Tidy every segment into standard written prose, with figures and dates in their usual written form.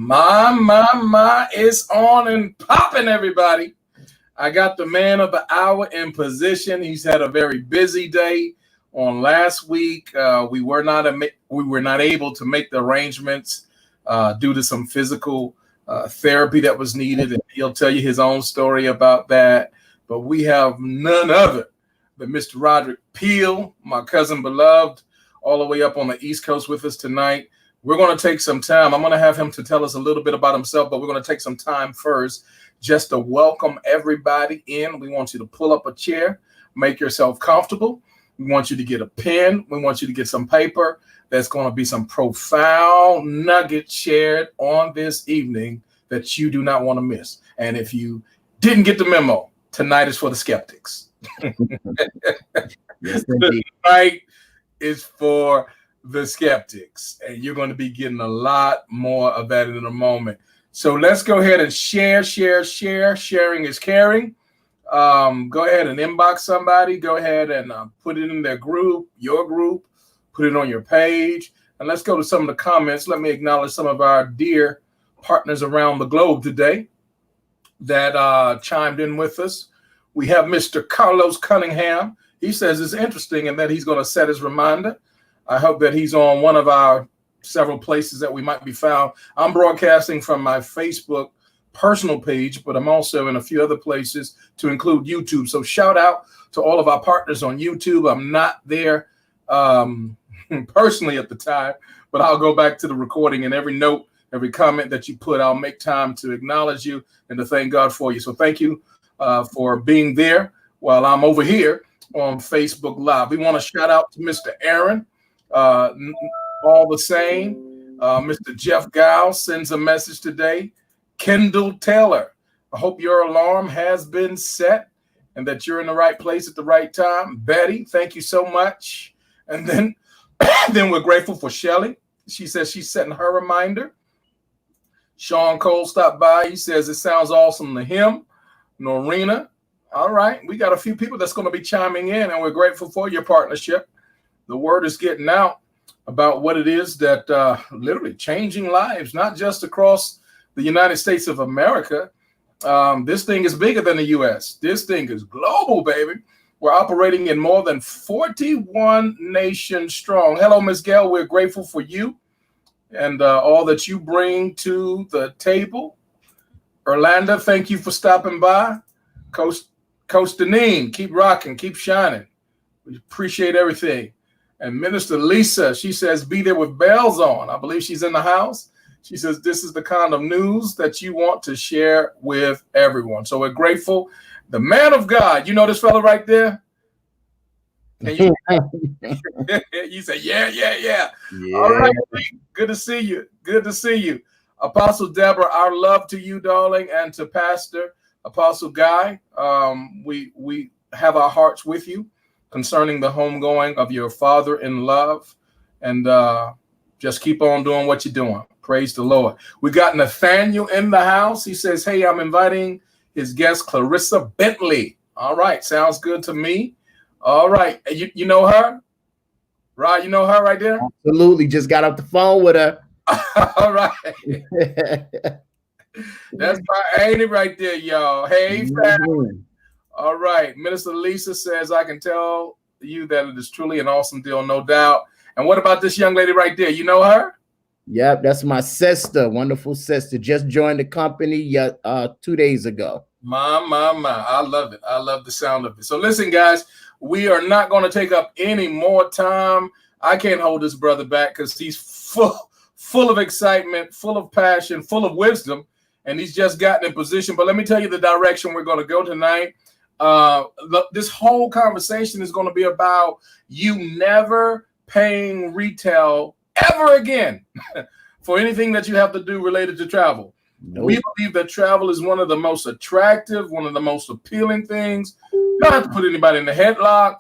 My, it's on and popping, everybody. I got the man of the hour in position. He's had a very busy day. On last week, we were not able to make the arrangements due to some physical therapy that was needed, and he'll tell you his own story about that. But we have none other than Mr. Roderick Peele, my cousin beloved, all the way up on the East Coast with us tonight. We're going to take some time. I'm going to have him to tell us a little bit about himself, but we're going to take some time first just to welcome everybody in. We want you to pull up a chair, make yourself comfortable. We want you to get a pen. We want you to get some paper. There's going to be some profound nuggets shared on this evening that you do not want to miss. And if you didn't get the memo, tonight is for the skeptics. Yes, indeed. Tonight is for the skeptics, and you're going to be getting a lot more of that in a moment. So let's go ahead and share. Sharing is caring. Go ahead and inbox somebody. Go ahead and put it in their group, your group, put it on your page. And let's go to some of the comments. Let me acknowledge some of our dear partners around the globe today that chimed in with us. We have Mr. Carlos Cunningham. He says it's interesting and that he's going to set his reminder. I hope that he's on one of our several places that we might be found. I'm broadcasting from my Facebook personal page, but I'm also in a few other places to include YouTube. So shout out to all of our partners on YouTube. I'm not there personally at the time, but I'll go back to the recording, and every note, every comment that you put, I'll make time to acknowledge you and to thank God for you. So thank you for being there while I'm over here on Facebook Live. We want to shout out to Mr. Aaron. All the same, Mr. Jeff Giles sends a message today. Kendall Taylor, I hope your alarm has been set and that you're in the right place at the right time. Betty, thank you so much. And then we're grateful for Shelly. She says she's setting her reminder. Shawn Cole stopped by. He says it sounds awesome to him. Norina, all right. We got a few people that's going to be chiming in, and we're grateful for your partnership. The word is getting out about what it is that literally changing lives, not just across the United States of America. This thing is bigger than the U.S. This thing is global, baby. We're operating in more than 41 nations strong. Hello, Ms. Gail. We're grateful for you and all that you bring to the table. Orlando, thank you for stopping by. Coach Deneen, keep rocking, keep shining. We appreciate everything. And Minister Lisa, she says, be there with bells on. I believe she's in the house. She says, this is the kind of news that you want to share with everyone. So we're grateful. The man of God, you know this fella right there? You say, yeah. All right, good to see you. Good to see you. Apostle Deborah, our love to you, darling, and to Pastor Apostle Guy. We have our hearts with you concerning the homegoing of your father in love, and just keep on doing what you're doing. Praise the Lord. We got Nathaniel in the house. He says, hey, I'm inviting his guest, Clarissa Bentley. All right. Sounds good to me. All right. You know her? Rod, you know her right there? Absolutely. Just got off the phone with her. All right. That's my ain't right there, y'all. Hey, family. All right. Minister Lisa says, I can tell you that it is truly an awesome deal, no doubt. And what about this young lady right there? You know her? Yep, that's my sister, wonderful sister. Just joined the company 2 days ago. My. I love it. I love the sound of it. So listen, guys, we are not going to take up any more time. I can't hold this brother back because he's full of excitement, full of passion, full of wisdom, and he's just gotten in position. But let me tell you the direction we're going to go tonight. This whole conversation is going to be about you never paying retail ever again for anything that you have to do related to travel. Nope. We believe that travel is one of the most attractive, one of the most appealing things. You don't have to put anybody in the headlock.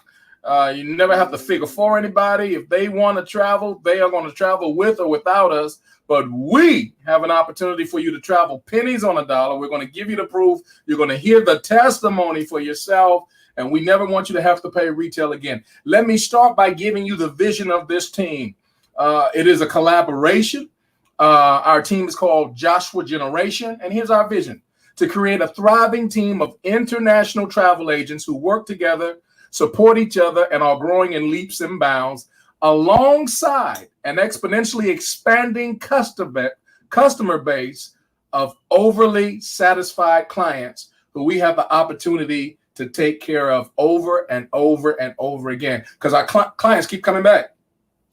You never have to figure for anybody. If they want to travel, they are going to travel with or without us. But we have an opportunity for you to travel pennies on a dollar. We're going to give you the proof. You're going to hear the testimony for yourself. And we never want you to have to pay retail again. Let me start by giving you the vision of this team. It is a collaboration. Our team is called Joshua Generation, and here's our vision: to create a thriving team of international travel agents who work together, support each other, and are growing in leaps and bounds alongside an exponentially expanding customer base of overly satisfied clients who we have the opportunity to take care of over and over and over again, because our clients keep coming back.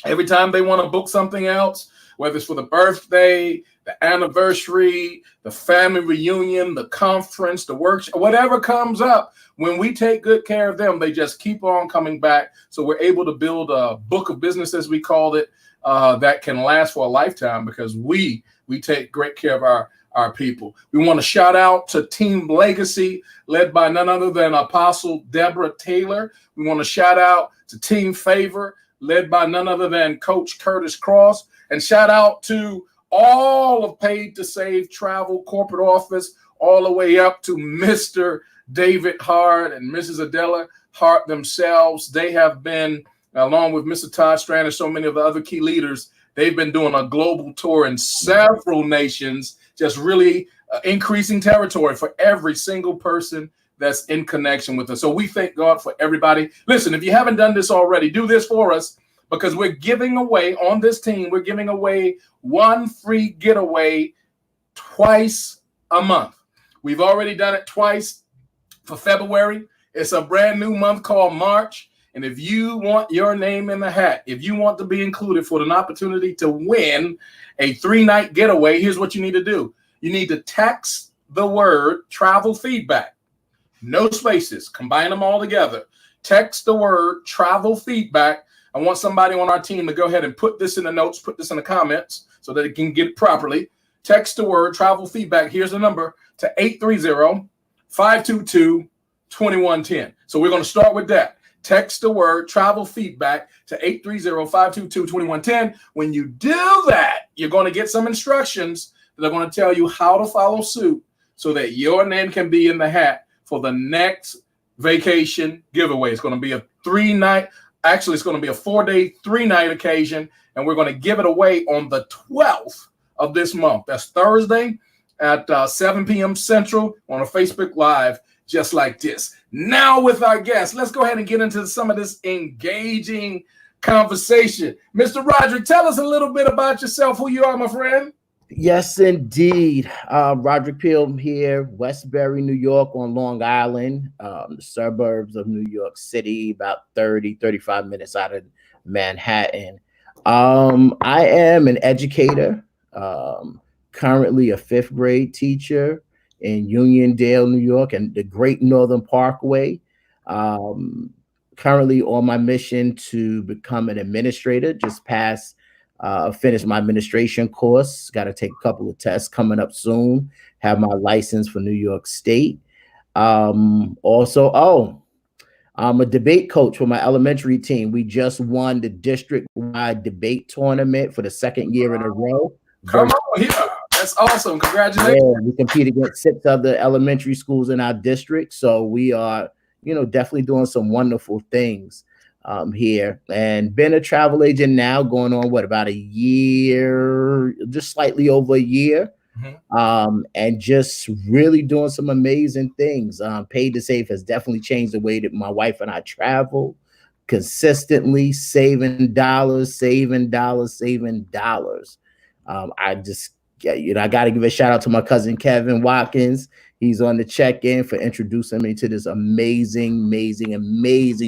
Every time they want to book something else, whether it's for the birthday, the anniversary, the family reunion, the conference, the workshop, whatever comes up, when we take good care of them, they just keep on coming back. So we're able to build a book of business, as we called it, that can last for a lifetime, because we take great care of our people. We want to shout out to Team Legacy, led by none other than Apostle Deborah Taylor. We want to shout out to Team Favor, led by none other than Coach Curtis Cross. And shout out to all of Paid to Save Travel corporate office, all the way up to Mr. David Hart and Mrs. Adela Hart themselves. They have been, along with Mr. Todd Strand and so many of the other key leaders, they've been doing a global tour in several nations, just really increasing territory for every single person that's in connection with us. So we thank God for everybody. Listen, if you haven't done this already, do this for us, because we're giving away on this team, we're giving away one free getaway twice a month. We've already done it twice for February. It's a brand new month called March. And if you want your name in the hat, if you want to be included for an opportunity to win a 3-night getaway, here's what you need to do. You need to text the word travel feedback. No spaces. Combine them all together. Text the word travel feedback. I want somebody on our team to go ahead and put this in the notes, put this in the comments so that it can get it properly. Text the word travel feedback. Here's the number to 830-522-2110. So we're going to start with that. Text the word travel feedback to 830-522-2110. When you do that, you're going to get some instructions that are going to tell you how to follow suit so that your name can be in the hat for the next vacation giveaway. It's going to be a 3-night, actually, it's going to be a 4-day, 3-night occasion, and we're going to give it away on the 12th of this month. That's Thursday at 7 p.m. Central on a Facebook Live, just like this. Now with our guests, let's go ahead and get into some of this engaging conversation. Mr. Roderick, tell us a little bit about yourself, who you are, my friend. Yes, indeed. Roderick Peel here, Westbury, New York on Long Island, the suburbs of New York City, about 35 minutes out of Manhattan. I am an educator, currently a 5th grade teacher in Uniondale, New York, and the Great Northern Parkway. Currently on my mission to become an administrator, just finished my administration course. Got to take a couple of tests coming up soon. Have my license for New York State. Also, I'm a debate coach for my elementary team. We just won the district-wide debate tournament for the 2nd year in a row. Come on here. That's awesome. Congratulations. Yeah, we compete against 6 other elementary schools in our district. So we are, definitely doing some wonderful things here, and been a travel agent now going on about a year, just slightly over a year. And just really doing some amazing things. Paid to Save has definitely changed the way that my wife and I travel, consistently saving dollars. I got to give a shout out to my cousin Kevin Watkins. He's on the check-in for introducing me to this amazing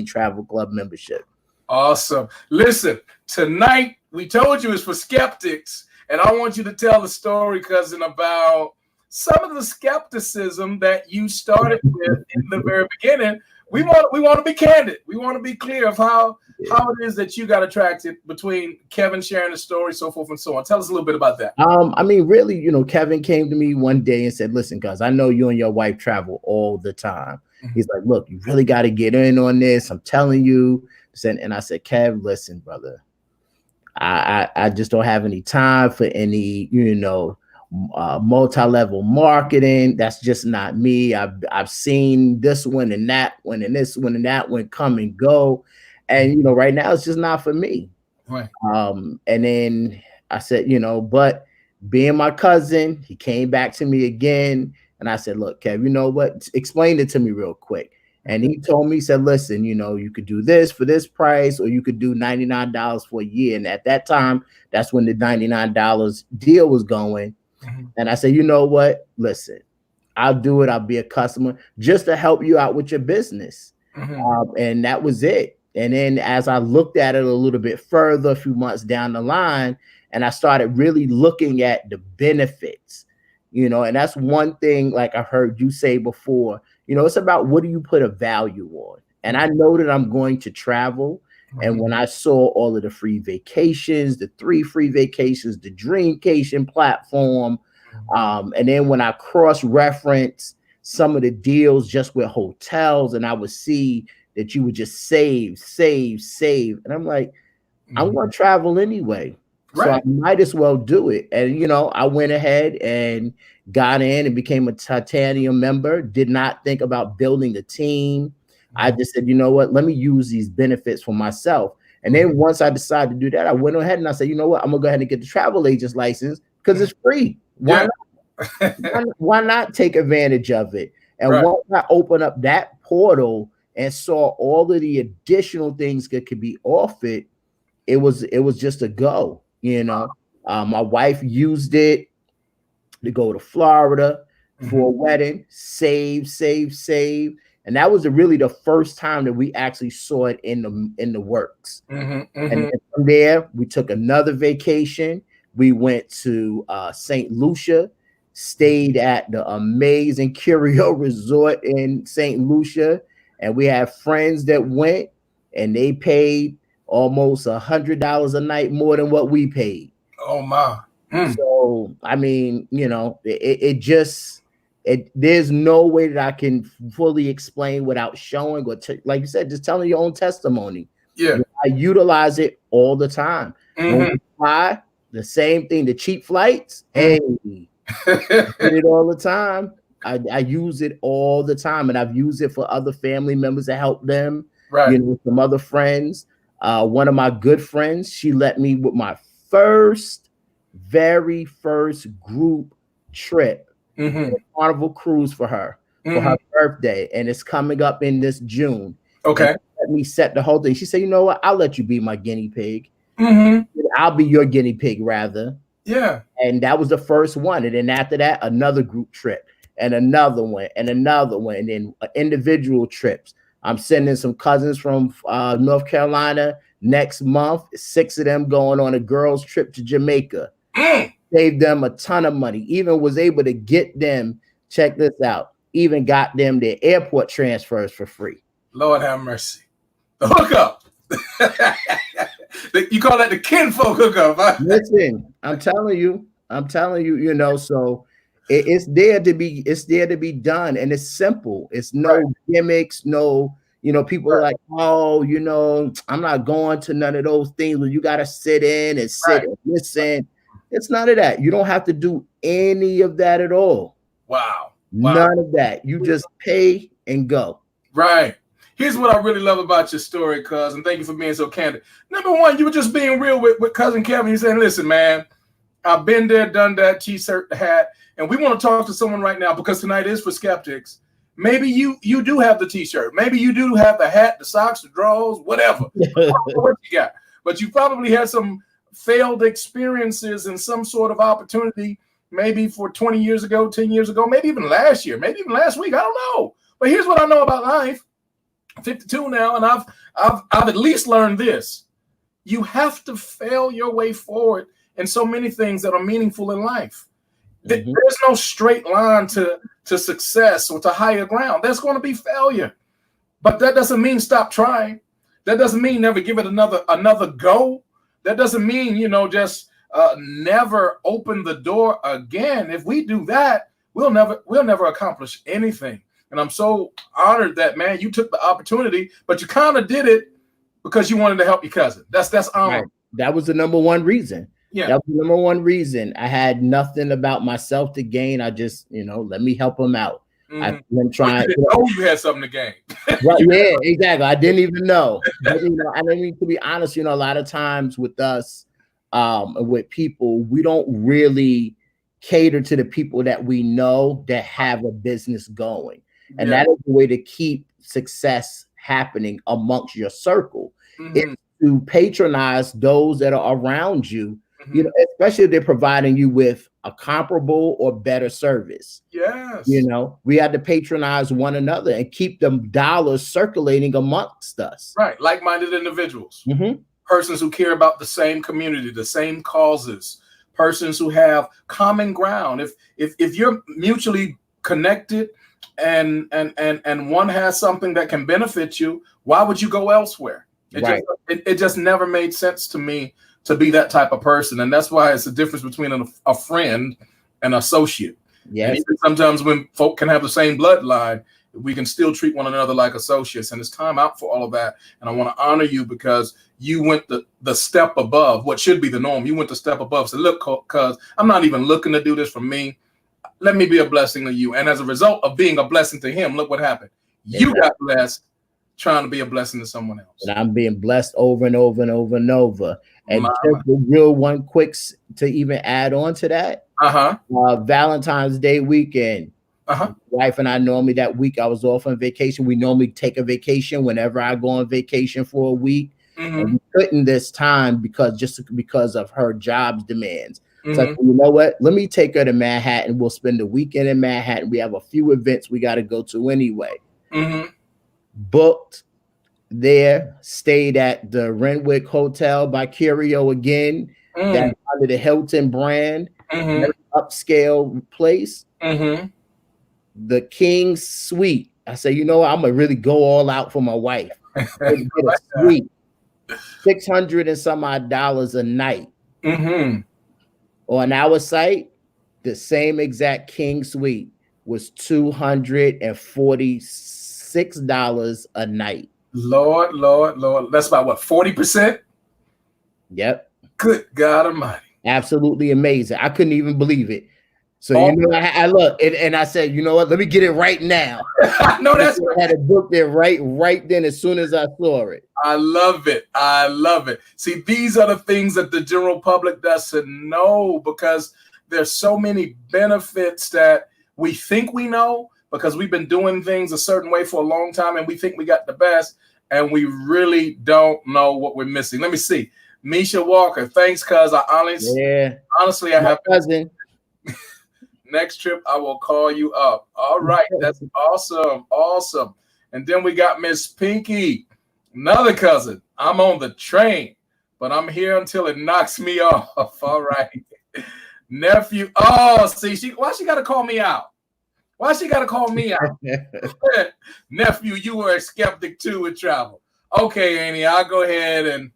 travel club membership. Awesome. Listen, tonight we told you it's for skeptics, and I want you to tell the story, cousin, about some of the skepticism that you started with in the very beginning. We want to be candid. We want to be clear of how it is that you got attracted between Kevin sharing the story, so forth and so on. Tell us a little bit about that. Really, Kevin came to me one day and said, listen, cuz I know you and your wife travel all the time. He's like, look, you really got to get in on this. I'm telling you. And I said, Kev, listen, brother, I just don't have any time for any, multi-level marketing. That's just not me. I've seen this one and that one and this one and that one come and go. And, right now it's just not for me. Right. And then I said, but being my cousin, he came back to me again. And I said, look, Kev, you know what? Explain it to me real quick. And he told me, he said, listen, you know, you could do this for this price, or you could do $99 for a year. And at that time, that's when the $99 deal was going. And I said, you know what? Listen, I'll do it. I'll be a customer just to help you out with your business. And that was it. And then as I looked at it a little bit further, a few months down the line, and I started really looking at the benefits, you know, and that's one thing, like I heard you say before, you know, it's about what do you put a value on? And I know that I'm going to travel. And when I saw all of the free vacations, the 3 free vacations, the Dreamcation platform, and then when I cross-reference some of the deals just with hotels, and I would see that you would just save. And I'm like, I'm going to travel anyway. So I might as well do it. And, you know, I went ahead and got in and became a Titanium member, did not think about building a team. I just said, you know what, let me use these benefits for myself. And then once I decided to do that, I went ahead and I said, you know what, I'm going to go ahead and get the travel agent's license because it's free. Why not take advantage of it? And once I opened up that portal and saw all of the additional things that could be offered, it was just a go. You know, my wife used it to go to Florida for a wedding, save. And that was really the first time that we actually saw it in the works. And then from there, we took another vacation. We went to St. Lucia, stayed at the amazing Curio Resort in St. Lucia. And we have friends that went and they paid almost $100 a night more than what we paid. Oh my. So I mean, you know, there's no way that I can fully explain without showing or like you said, just telling your own testimony. Yeah, I utilize it all the time. When we fly, the same thing, the cheap flights, hey, I did it all the time. I use it all the time, and I've used it for other family members to help them, you know, with some other friends. One of my good friends, she let me with my very first group trip, Carnival cruise for her birthday, and it's coming up in this June. Okay, let me set the whole thing. She said, "You know what? I'll let you be my guinea pig. I'll be your guinea pig, rather." Yeah, and that was the first one, and then after that, another group trip, and another one, and then individual trips. I'm sending some cousins from North Carolina next month. 6 of them going on a girls' trip to Jamaica. Saved them a ton of money. Even was able to get them, check this out, even got them their airport transfers for free. Lord have mercy. The hookup. You call that the kinfolk hookup, huh? Listen, I'm telling you, you know, so it's there to be done, and it's simple. It's no gimmicks, no, you know, people are like, oh, you know, I'm not going to none of those things where you got to sit in and and listen. It's none of that. You don't have to do any of that at all. Wow. None of that. You just pay and go. Right. Here's what I really love about your story, cuz, and thank you for being so candid. Number one, you were just being real with cousin Kevin. You saying, listen, man, I've been there, done that, t-shirt, the hat, and we want to talk to someone right now because tonight is for skeptics. Maybe you do have the t-shirt. Maybe you do have the hat, the socks, the drawers, whatever. What you got. But you probably had some failed experiences and some sort of opportunity, maybe for 20 years ago, 10 years ago, maybe even last year, maybe even last week. I don't know. But here's what I know about life. I'm 52 now, and I've at least learned this. You have to fail your way forward in so many things that are meaningful in life. There's no straight line to success or to higher ground. There's going to be failure. But that doesn't mean stop trying. That doesn't mean never give it another go. That doesn't mean, you know, just never open the door again. If we do that, we'll never accomplish anything. And I'm so honored that, man, you took the opportunity, but you kind of did it because you wanted to help your cousin. That's honorable. Right. That was the number one reason. Yeah. That was the number one reason. I had nothing about myself to gain. I just, you know, let me help him out. I've been trying. You had something to gain. Right, yeah, exactly. I didn't even know. But, you know, I mean, to be honest, you know, a lot of times with us, with people, we don't really cater to the people that we know that have a business going. And Yeah. that is the way to keep success happening amongst your circle. It's to patronize those that are around you, you know, especially if they're providing you with a comparable or better service. Yes. You know, we had to patronize one another and keep the dollars circulating amongst us. Right. Like-minded individuals, persons who care about the same community, the same causes, persons who have common ground. If you're mutually connected and one has something that can benefit you, why would you go elsewhere? It just never made sense to me to be that type of person. And that's why it's the difference between a friend and associate. Yes. And even sometimes when folk can have the same bloodline, we can still treat one another like associates. And it's time out for all of that. And I want to honor you because you went the step above what should be the norm. You went the step above. So look, because I'm not even looking to do this for me. Let me be a blessing to you. And as a result of being a blessing to him, look what happened. You got blessed trying to be a blessing to someone else. And I'm being blessed over and over and over and over. And just a real one quick to even add on to that. Valentine's Day weekend. Wife and I normally that week I was off on vacation. We normally take a vacation whenever I go on vacation for a week. And we couldn't this time because of her job's demands. So you know what? Let me take her to Manhattan. We'll spend the weekend in Manhattan. We have a few events we got to go to anyway. Booked there, stayed at the Renwick Hotel by Curio again. That's under the Hilton brand, upscale place. The King's Suite. I said, you know what? I'm gonna really go all out for my wife. Get a suite, $600 and some odd a night. On our site, the same exact King Suite was $246 a night. Lord. That's about what, 40%? Yep. Good God Almighty. Absolutely amazing. I couldn't even believe it. So you know, I look and I said, you know what? Let me get it right now. No, that's I had it booked there right then as soon as I saw it. I love it. See, these are the things that the general public doesn't know because there's so many benefits that we think we know because we've been doing things a certain way for a long time and we think we got the best and we really don't know what we're missing. Let me see. Misha Walker, thanks, cuz honestly, I have cousin. Next trip, I will call you up. All right, that's awesome. And then we got Miss Pinky, another cousin. I'm on the train, but I'm here until it knocks me off. All right, nephew. Oh, see, why she got to call me out? Nephew, you were a skeptic too with travel. Okay, Annie, I'll go ahead and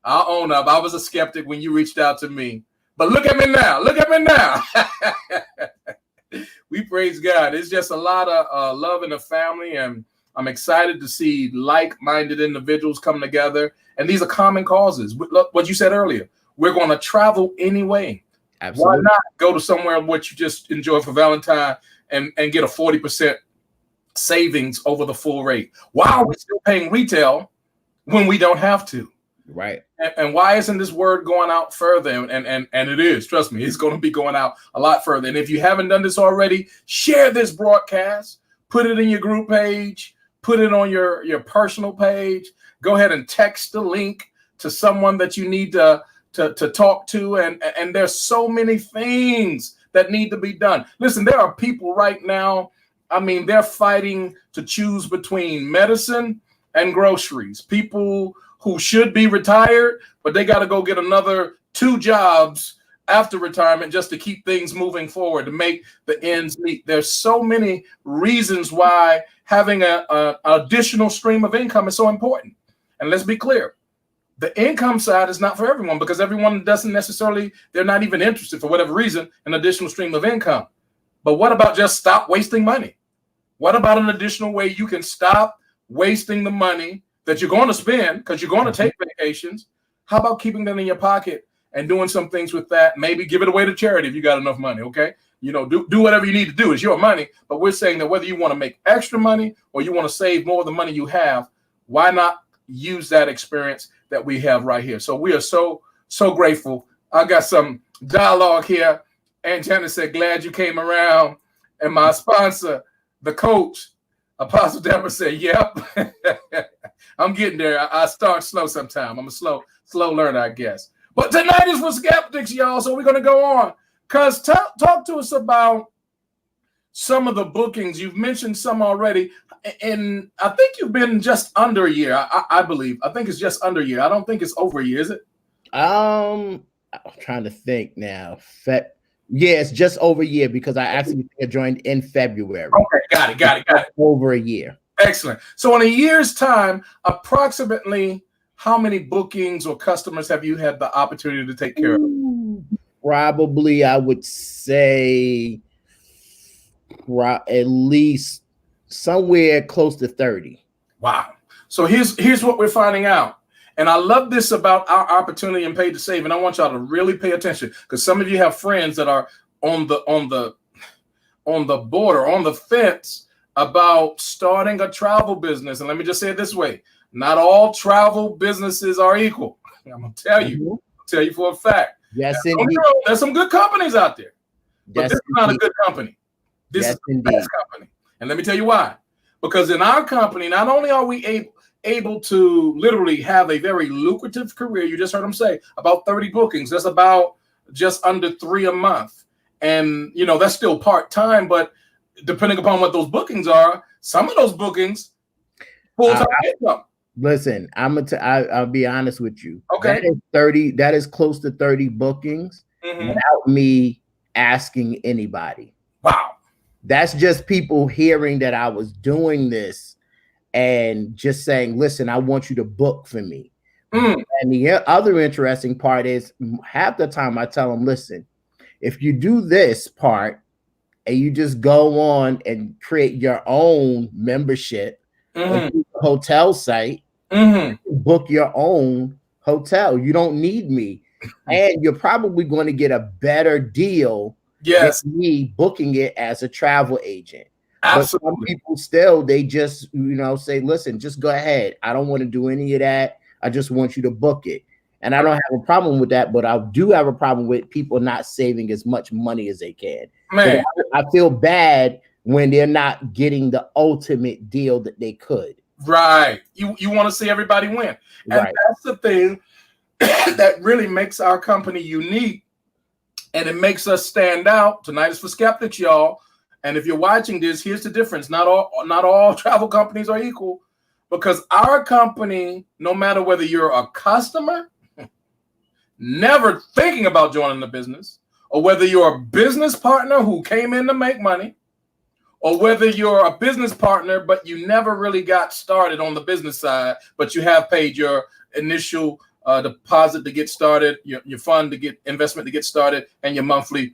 I'll own up. I was a skeptic when you reached out to me. But look at me now. We praise God. It's just a lot of love in the family, and I'm excited to see like-minded individuals come together. And these are common causes. Look, what you said earlier, we're going to travel anyway. Absolutely. Why not go to somewhere what you just enjoy for Valentine and get a 40% savings over the full rate? Why are we still paying retail when we don't have to? Right. And why isn't this word going out further? And it is, trust me, it's going to be going out a lot further. And if you haven't done this already, share this broadcast, put it in your group page, put it on your personal page. Go ahead and text the link to someone that you need to talk to. And there's so many things that need to be done. Listen, there are people right now, I mean, they're fighting to choose between medicine and groceries. People who should be retired, but they got to go get another 2 jobs after retirement just to keep things moving forward, to make the ends meet. There's so many reasons why having an additional stream of income is so important. And let's be clear, the income side is not for everyone because everyone doesn't necessarily, they're not even interested for whatever reason, an additional stream of income. But what about just stop wasting money? What about an additional way you can stop wasting the money that you're going to spend because you're going to take vacations? How about keeping that in your pocket and doing some things with that? Maybe give it away to charity if you got enough money, okay? You know, do whatever you need to do. It's your money. But we're saying that whether you want to make extra money or you want to save more of the money you have, why not use that experience that we have right here? So we are so grateful. I got some dialogue here. Aunt Janet said, glad you came around. And my sponsor, the coach, Apostle Deborah said, yep. I'm getting there. I start slow sometimes. I'm a slow learner, I guess. But tonight is for skeptics, y'all. So we're going to go on. Because talk to us about some of the bookings. You've mentioned some already. And I think you've been just under a year, I believe. I think it's just under a year. I don't think it's over a year, is it? I'm trying to think now. Yeah, it's just over a year because I actually joined in February. Okay, got it. Over a year. Excellent. So in a year's time, approximately how many bookings or customers have you had the opportunity to take care of? Probably, I would say at least somewhere close to 30. Wow. So here's what we're finding out. And I love this about our opportunity and Pay to Save. And I want y'all to really pay attention because some of you have friends that are on the border, on the fence about starting a travel business. And let me just say it this way. Not all travel businesses are equal. I'm going to tell you. I'll tell you for a fact. Yes, indeed. There's some good companies out there. But yes, this is not a good company. This is the best company. And let me tell you why. Because in our company, not only are we able to literally have a very lucrative career. You just heard him say about 30 bookings. That's about just under 3 a month. And, you know, that's still part-time, but depending upon what those bookings are, some of those bookings, full-time income. Listen, I'll be honest with you. Okay. That is close to 30 bookings without me asking anybody. Wow. That's just people hearing that I was doing this and just saying, listen, I want you to book for me. And the other interesting part is half the time I tell them, listen, if you do this part and you just go on and create your own membership hotel site, book your own hotel. You don't need me. And you're probably going to get a better deal than me booking it as a travel agent. Absolutely. But some people still, they just, say, listen, just go ahead. I don't want to do any of that. I just want you to book it. And I don't have a problem with that, but I do have a problem with people not saving as much money as they can. Man, I feel bad when they're not getting the ultimate deal that they could. Right. You want to see everybody win. And that's the thing that really makes our company unique. And it makes us stand out. Tonight is for skeptics, y'all. And if you're watching this, here's the difference. Not all travel companies are equal, because our company, no matter whether you're a customer, never thinking about joining the business, or whether you're a business partner who came in to make money, or whether you're a business partner, but you never really got started on the business side, but you have paid your initial deposit to get started, your fund to get investment to get started, and your monthly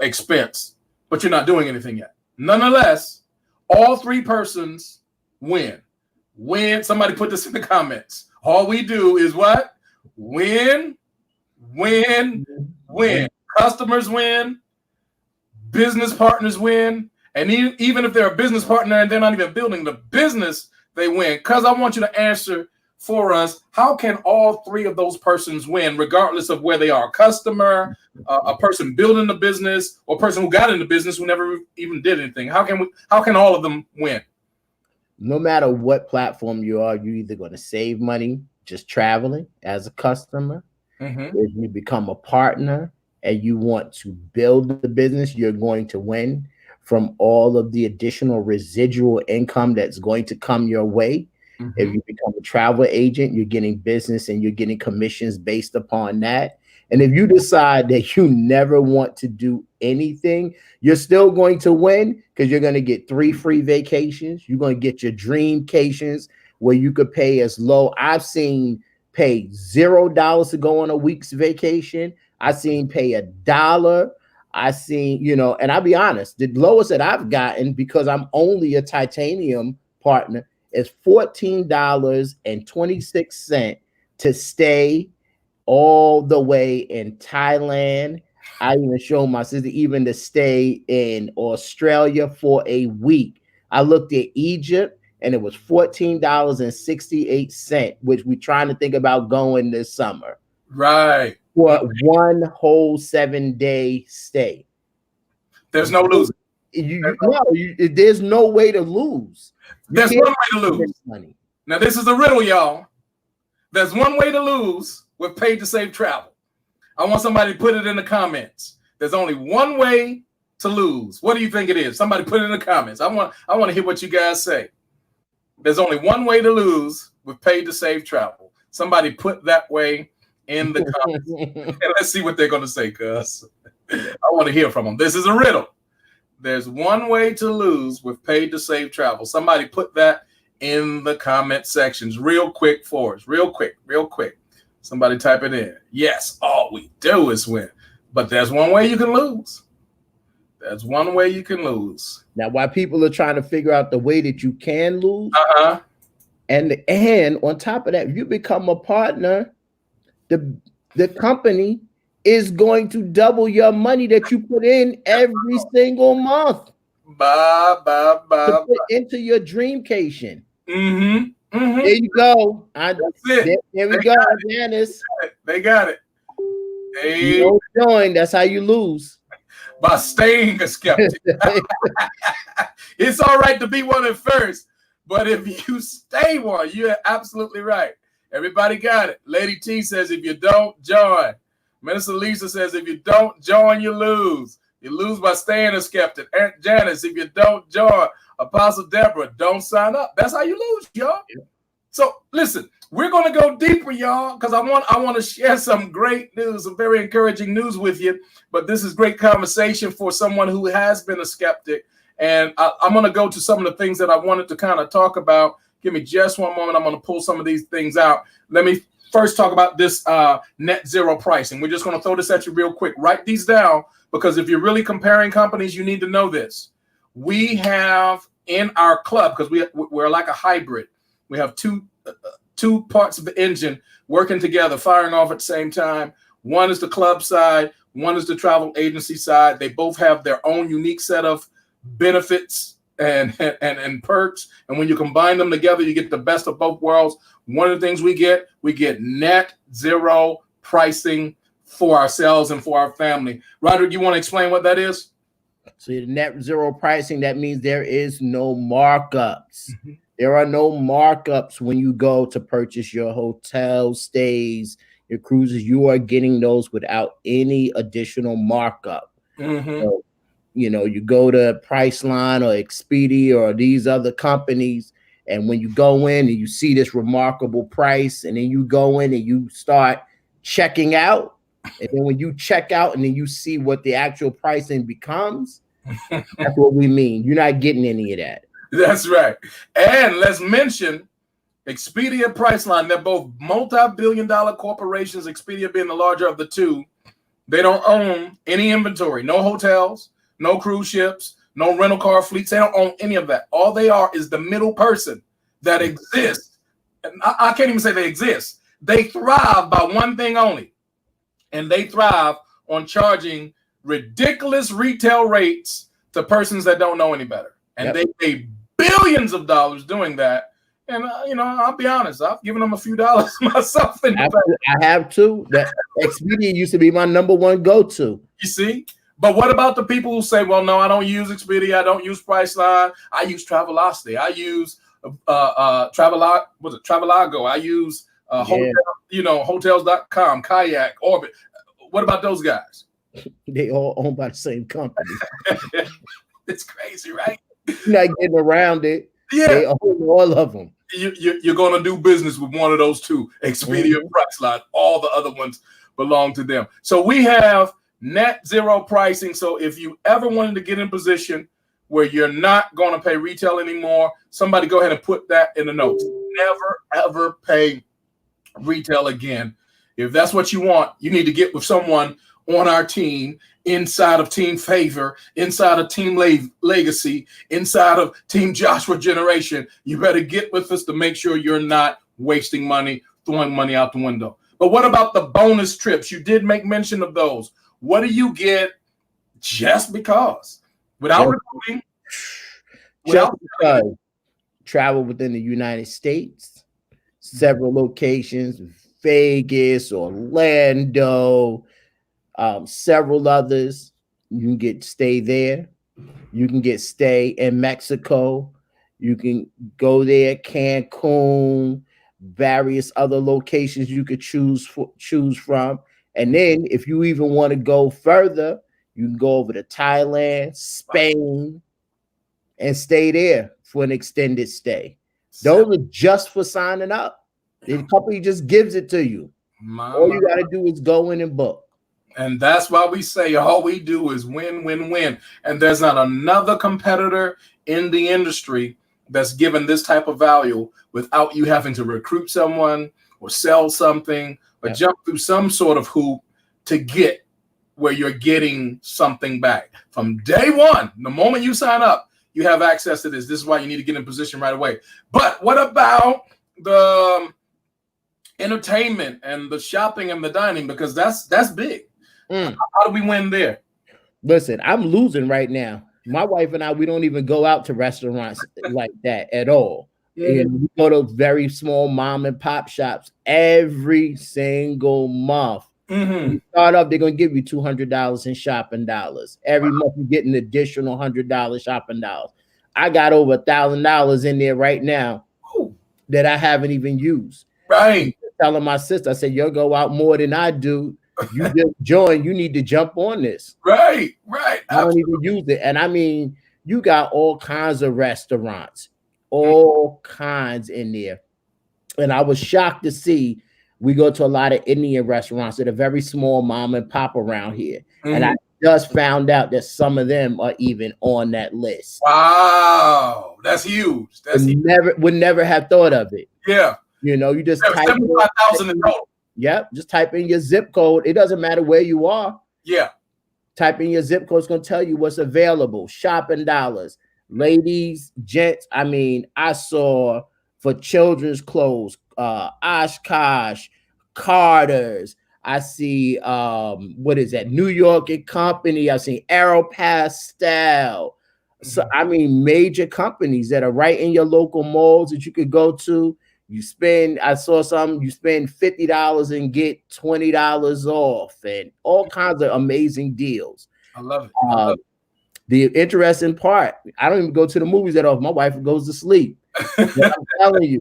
expense, but you're not doing anything yet. Nonetheless, all three persons win. Somebody put this in the comments. All we do is what? Win. Customers win. Business partners win. And even if they're a business partner and they're not even building the business, they win. Because I want you to answer for us, how can all three of those persons win, regardless of where they are? A customer, a person building the business, or a person who got in the business who never even did anything. How can all of them win? No matter what platform you are, you're either going to save money just traveling as a customer. If you become a partner and you want to build the business, you're going to win from all of the additional residual income that's going to come your way. If you become a travel agent, you're getting business and you're getting commissions based upon that. And if you decide that you never want to do anything, you're still going to win, because you're going to get 3 free vacations. You're going to get your Dreamcations, where you could pay as low. I've seen pay $0 to go on a week's vacation. I've seen pay $1. I seen, and I'll be honest, the lowest that I've gotten, because I'm only a titanium partner, is $14.26 to stay all the way in Thailand. I even showed my sister even to stay in Australia for a week. I looked at Egypt and it was $14.68, which we're trying to think about going this summer. Right. For one whole 7-day stay. There's no losing. There's no way to lose. There's one way to lose. Money. Now, this is a riddle, y'all. There's one way to lose with paid to save travel. I want somebody to put it in the comments. There's only one way to lose. What do you think it is? Somebody put it in the comments. I want to hear what you guys say. There's only one way to lose with paid to save travel. Somebody put that way in the comments. And let's see what they're going to say, cuz I want to hear from them. This is a riddle. There's one way to lose with paid to save travel. Somebody put that in the comment sections real quick for us. Real quick. Somebody type it in. Yes, all we do is win. But there's one way you can lose. There's one way you can lose. Now, while people are trying to figure out the way that you can lose, and on top of that, if you become a partner, the company is going to double your money that you put in every single month. To put into your Dreamcation. There you go. That's it. There we go, Janice. They got it. You know, join. That's how you lose. By staying a skeptic. It's all right to be one at first, but if you stay one, you're absolutely right. Everybody got it. Lady T says, if you don't join. Minister Lisa says, if you don't join, you lose. You lose by staying a skeptic. Aunt Janice, if you don't join. Apostle Deborah, don't sign up. That's how you lose, y'all. So listen, we're going to go deeper, y'all, because I want to share some great news, some very encouraging news with you. But this is great conversation for someone who has been a skeptic. And I'm going to go to some of the things that I wanted to kind of talk about. Give me just one moment. I'm going to pull some of these things out. Let me first talk about this net zero pricing. We're just going to throw this at you real quick. Write these down, because if you're really comparing companies, you need to know this. We have in our club, because we're like a hybrid. We have two parts of the engine working together, firing off at the same time. One is the club side. One is the travel agency side. They both have their own unique set of benefits and perks. And when you combine them together, you get the best of both worlds. One of the things we get net zero pricing for ourselves and for our family. Roderick, you want to explain what that is? So the net zero pricing, that means there is no markups. There are no markups when you go to purchase your hotel stays, your cruises. You are getting those without any additional markup. So, you know, you go to Priceline or Expedia or these other companies, and when you go in and you see this remarkable price, and then you go in and you start checking out, and then when you check out and then you see what the actual pricing becomes, that's what we mean. You're not getting any of that. That's right. And let's mention Expedia Priceline. They're both multi-billion-dollar corporations, Expedia being the larger of the two. They don't own any inventory, no hotels, no cruise ships, no rental car fleets. They don't own any of that. All they are is the middle person that exists. And I can't even say they exist. They thrive by one thing only, and they thrive on charging ridiculous retail rates to persons that don't know any better. And they pay billions of dollars doing that. And, you know, I'll be honest, I've given them a few dollars myself. I have too. That Expedia used to be my number one go-to. You see? But what about the people who say, well, no, I don't use Expedia. I don't use Priceline. I use Travelocity. I use Travelodge. I use hotels.com, Kayak, Orbit. What about those guys? They all owned by the same company. It's crazy, right? You're not getting around it. Yeah. They own all of them. You're going to do business with one of those two, Expedia and Priceline. All the other ones belong to them. So we have net zero pricing. So if you ever wanted to get in position where you're not going to pay retail anymore, somebody go ahead and put that in the notes. Never, ever pay retail again. If that's what you want, you need to get with someone on our team, inside of Team Favor, inside of Team Legacy, inside of Team Joshua Generation. You better get with us to make sure you're not wasting money, throwing money out the window. But what about the bonus trips? You did make mention of those. What do you get just because? Without recruiting? Just because. Travel within the United States, several locations, Vegas, Orlando, several others. You can get stay there. You can get stay in Mexico. You can go there, Cancun, various other locations you could choose from. And then if you even want to go further, you can go over to Thailand, Spain, and stay there for an extended stay. Those are just for signing up. The company just gives it to you. All you got to do is go in and book. And that's why we say all we do is win, win, win. And there's not another competitor in the industry that's given this type of value without you having to recruit someone or sell something or jump through some sort of hoop to get where you're getting something back. From day one, the moment you sign up, you have access to this. This is why you need to get in position right away. But what about the entertainment and the shopping and the dining? Because that's big. How do we win there? Listen, I'm losing right now. My wife and I, we don't even go out to restaurants like that at all. And we go to very small mom and pop shops every single month. You start up, they're going to give you $200 in shopping dollars. Every month you get an additional $100 shopping dollars. I got over $1,000 in there right now that I haven't even used. Right. Telling my sister, I said, you'll go out more than I do. You just join. You need to jump on this. Right. I don't even use it. And I mean, you got all kinds of restaurants, all kinds in there. And I was shocked to see we go to a lot of Indian restaurants that are very small mom and pop around here. And I just found out that some of them are even on that list. Wow. That's huge. Would never have thought of it. Yeah. You know, you just type 75,000 in total. Yep, just type in your zip code. It doesn't matter where you are. Yeah. Type in your zip code. It's going to tell you what's available. Shopping dollars. Ladies, gents. I mean, I saw for children's clothes, Oshkosh, Carter's. I see, what is that? New York and Company. I see Aeropastel. So, I mean, major companies that are right in your local malls that you could go to. You spend, I saw some, you spend $50 and get $20 off and all kinds of amazing deals. I love it. The interesting part, I don't even go to the movies that often. My wife goes to sleep. I'm telling you,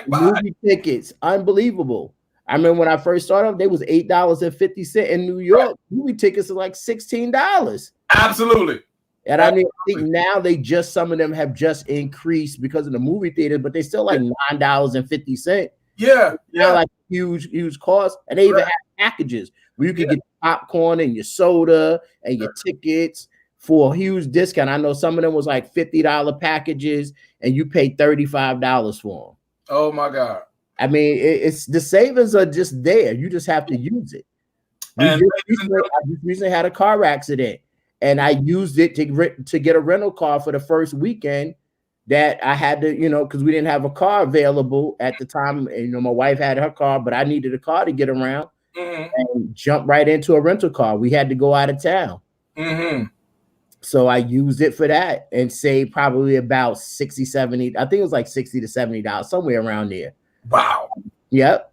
movie tickets, unbelievable. I remember when I first started, they was $8.50 in New York. Movie tickets are like $16. Absolutely. And I think now some of them have just increased because of the movie theater, but they still like $9.50. Yeah. Now like huge cost. And they even have packages where you can get popcorn and your soda and your tickets for a huge discount. I know some of them was like $50 packages and you pay $35 for them. Oh my God. I mean, it's the savings are just there. You just have to use it. I just recently had a car accident. And I used it to get a rental car for the first weekend that I had to, because we didn't have a car available at the time. And, my wife had her car, but I needed a car to get around and jump right into a rental car. We had to go out of town. So I used it for that and saved probably about 60, 70. I think it was like $60 to $70, somewhere around there. Wow. Yep.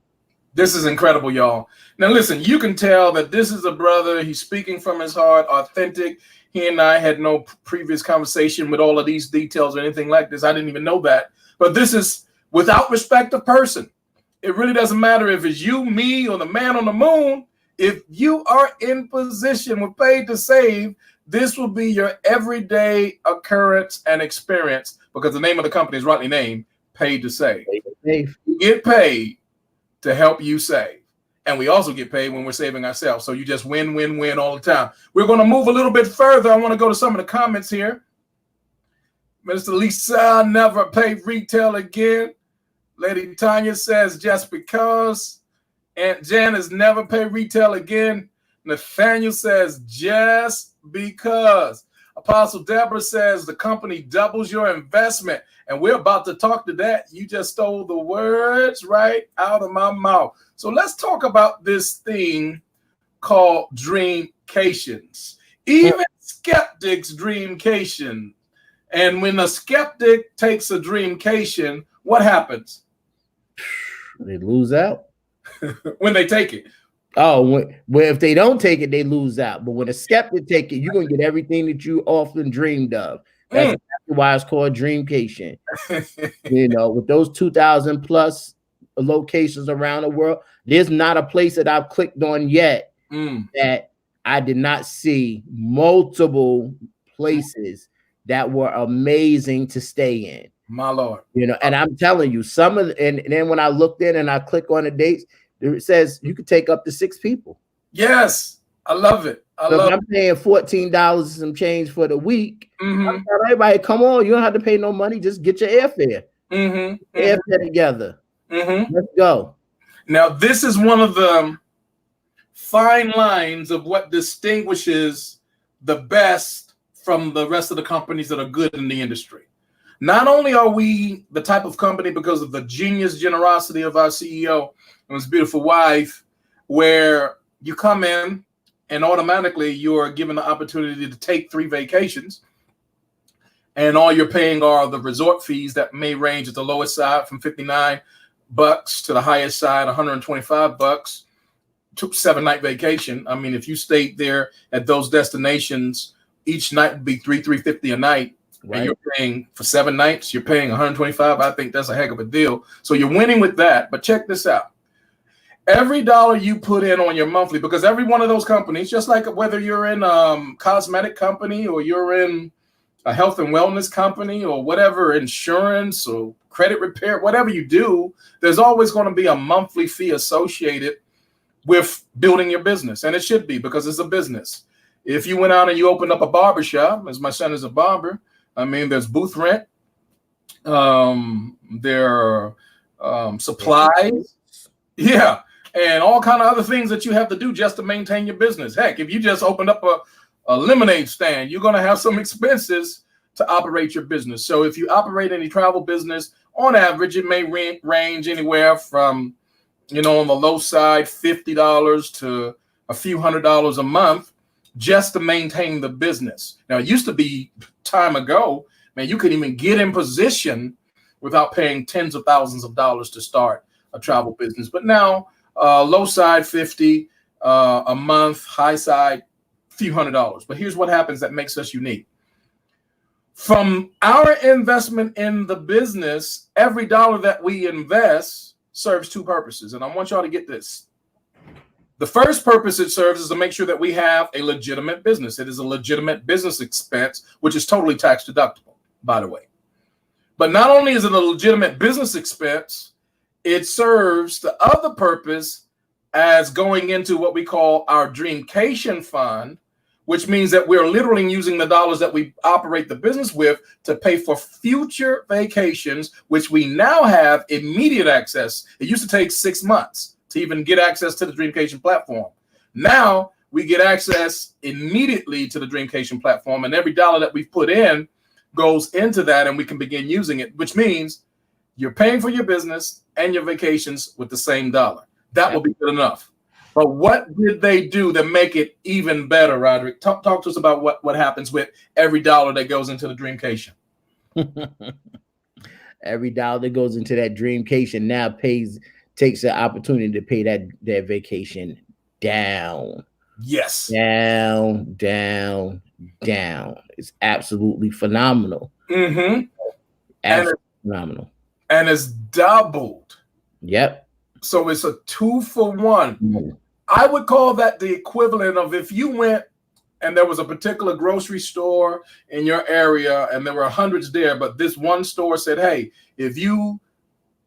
This is incredible, y'all. Now, listen, you can tell that this is a brother. He's speaking from his heart, authentic. He and I had no previous conversation with all of these details or anything like this. I didn't even know that. But this is without respect of person. It really doesn't matter if it's you, me, or the man on the moon. If you are in position with Paid to Save, this will be your everyday occurrence and experience because the name of the company is rightly named Paid to Save. You get paid to help you save. And we also get paid when we're saving ourselves. So you just win, win, win all the time. We're going to move a little bit further. I want to go to some of the comments here. Mr. Lisa, never pay retail again. Lady Tanya says, just because. Aunt Janice, never pay retail again. Nathaniel says, just because. Apostle Deborah says, the company doubles your investment. And we're about to talk to that. You just stole the words right out of my mouth. So let's talk about this thing called Dreamcations. Even skeptics dreamcation. And when a skeptic takes a dreamcation, what happens? They lose out. When they take it. Oh, well, if they don't take it, they lose out. But when a skeptic take it, you're gonna get everything that you often dreamed of. That's exactly why it's called Dreamcation. You know, with those 2,000 plus locations around the world, there's not a place that I've clicked on yet that I did not see multiple places that were amazing to stay in. My Lord. You know, and I'm telling you, some of the, and then when I looked in and I click on the dates, it says you could take up to 6 people. Yes, I love it. I'm paying $14 and some change for the week. I'm telling everybody, come on, you don't have to pay no money. Just get your airfare. Airfare together. Let's go. Now, this is one of the fine lines of what distinguishes the best from the rest of the companies that are good in the industry. Not only are we the type of company because of the genius generosity of our CEO and his beautiful wife, where you come in and automatically you're given the opportunity to take 3 vacations, and all you're paying are the resort fees that may range at the lowest side from $59 to the highest side, $125 to 7-night vacation. I mean, if you stayed there at those destinations, each night would be $350 a night. Right. And you're paying for 7 nights, you're paying $125. I think that's a heck of a deal. So you're winning with that. But check this out. Every dollar you put in on your monthly, because every one of those companies, just like whether you're in a cosmetic company or you're in a health and wellness company or whatever, insurance or credit repair, whatever you do, there's always going to be a monthly fee associated with building your business. And it should be, because it's a business. If you went out and you opened up a barbershop, as my son is a barber, I mean, there's booth rent, there are supplies, yeah, and all kind of other things that you have to do just to maintain your business. Heck, if you just opened up a lemonade stand, you're going to have some expenses to operate your business. So if you operate any travel business, on average, it may range anywhere from, you know, on the low side, $50 to a few $100s a month just to maintain the business. Now, it used to be time ago, man, you could even get in position without paying tens of thousands of dollars to start a travel business. But now, low side, 50 a month, high side, few $100s. But here's what happens that makes us unique. From our investment in the business, every dollar that we invest serves 2 purposes. And I want y'all to get this. The first purpose it serves is to make sure that we have a legitimate business. It is a legitimate business expense, which is totally tax deductible, by the way. But not only is it a legitimate business expense, it serves the other purpose as going into what we call our Dreamcation fund, which means that we're literally using the dollars that we operate the business with to pay for future vacations, which we now have immediate access. It used to take 6 months to even get access to the Dreamcation platform. Now we get access immediately to the Dreamcation platform, and every dollar that we've put in goes into that, and we can begin using it, which means you're paying for your business and your vacations with the same dollar. That will be good enough. But what did they do to make it even better, Roderick? Talk to us about what happens with every dollar that goes into the Dreamcation. Every dollar that goes into that Dreamcation now takes the opportunity to pay that vacation down. Yes. Down. It's absolutely phenomenal. Absolutely phenomenal. And it's doubled. Yep. So it's a 2-for-1. I would call that the equivalent of if you went and there was a particular grocery store in your area and there were hundreds there, but this one store said, hey, if you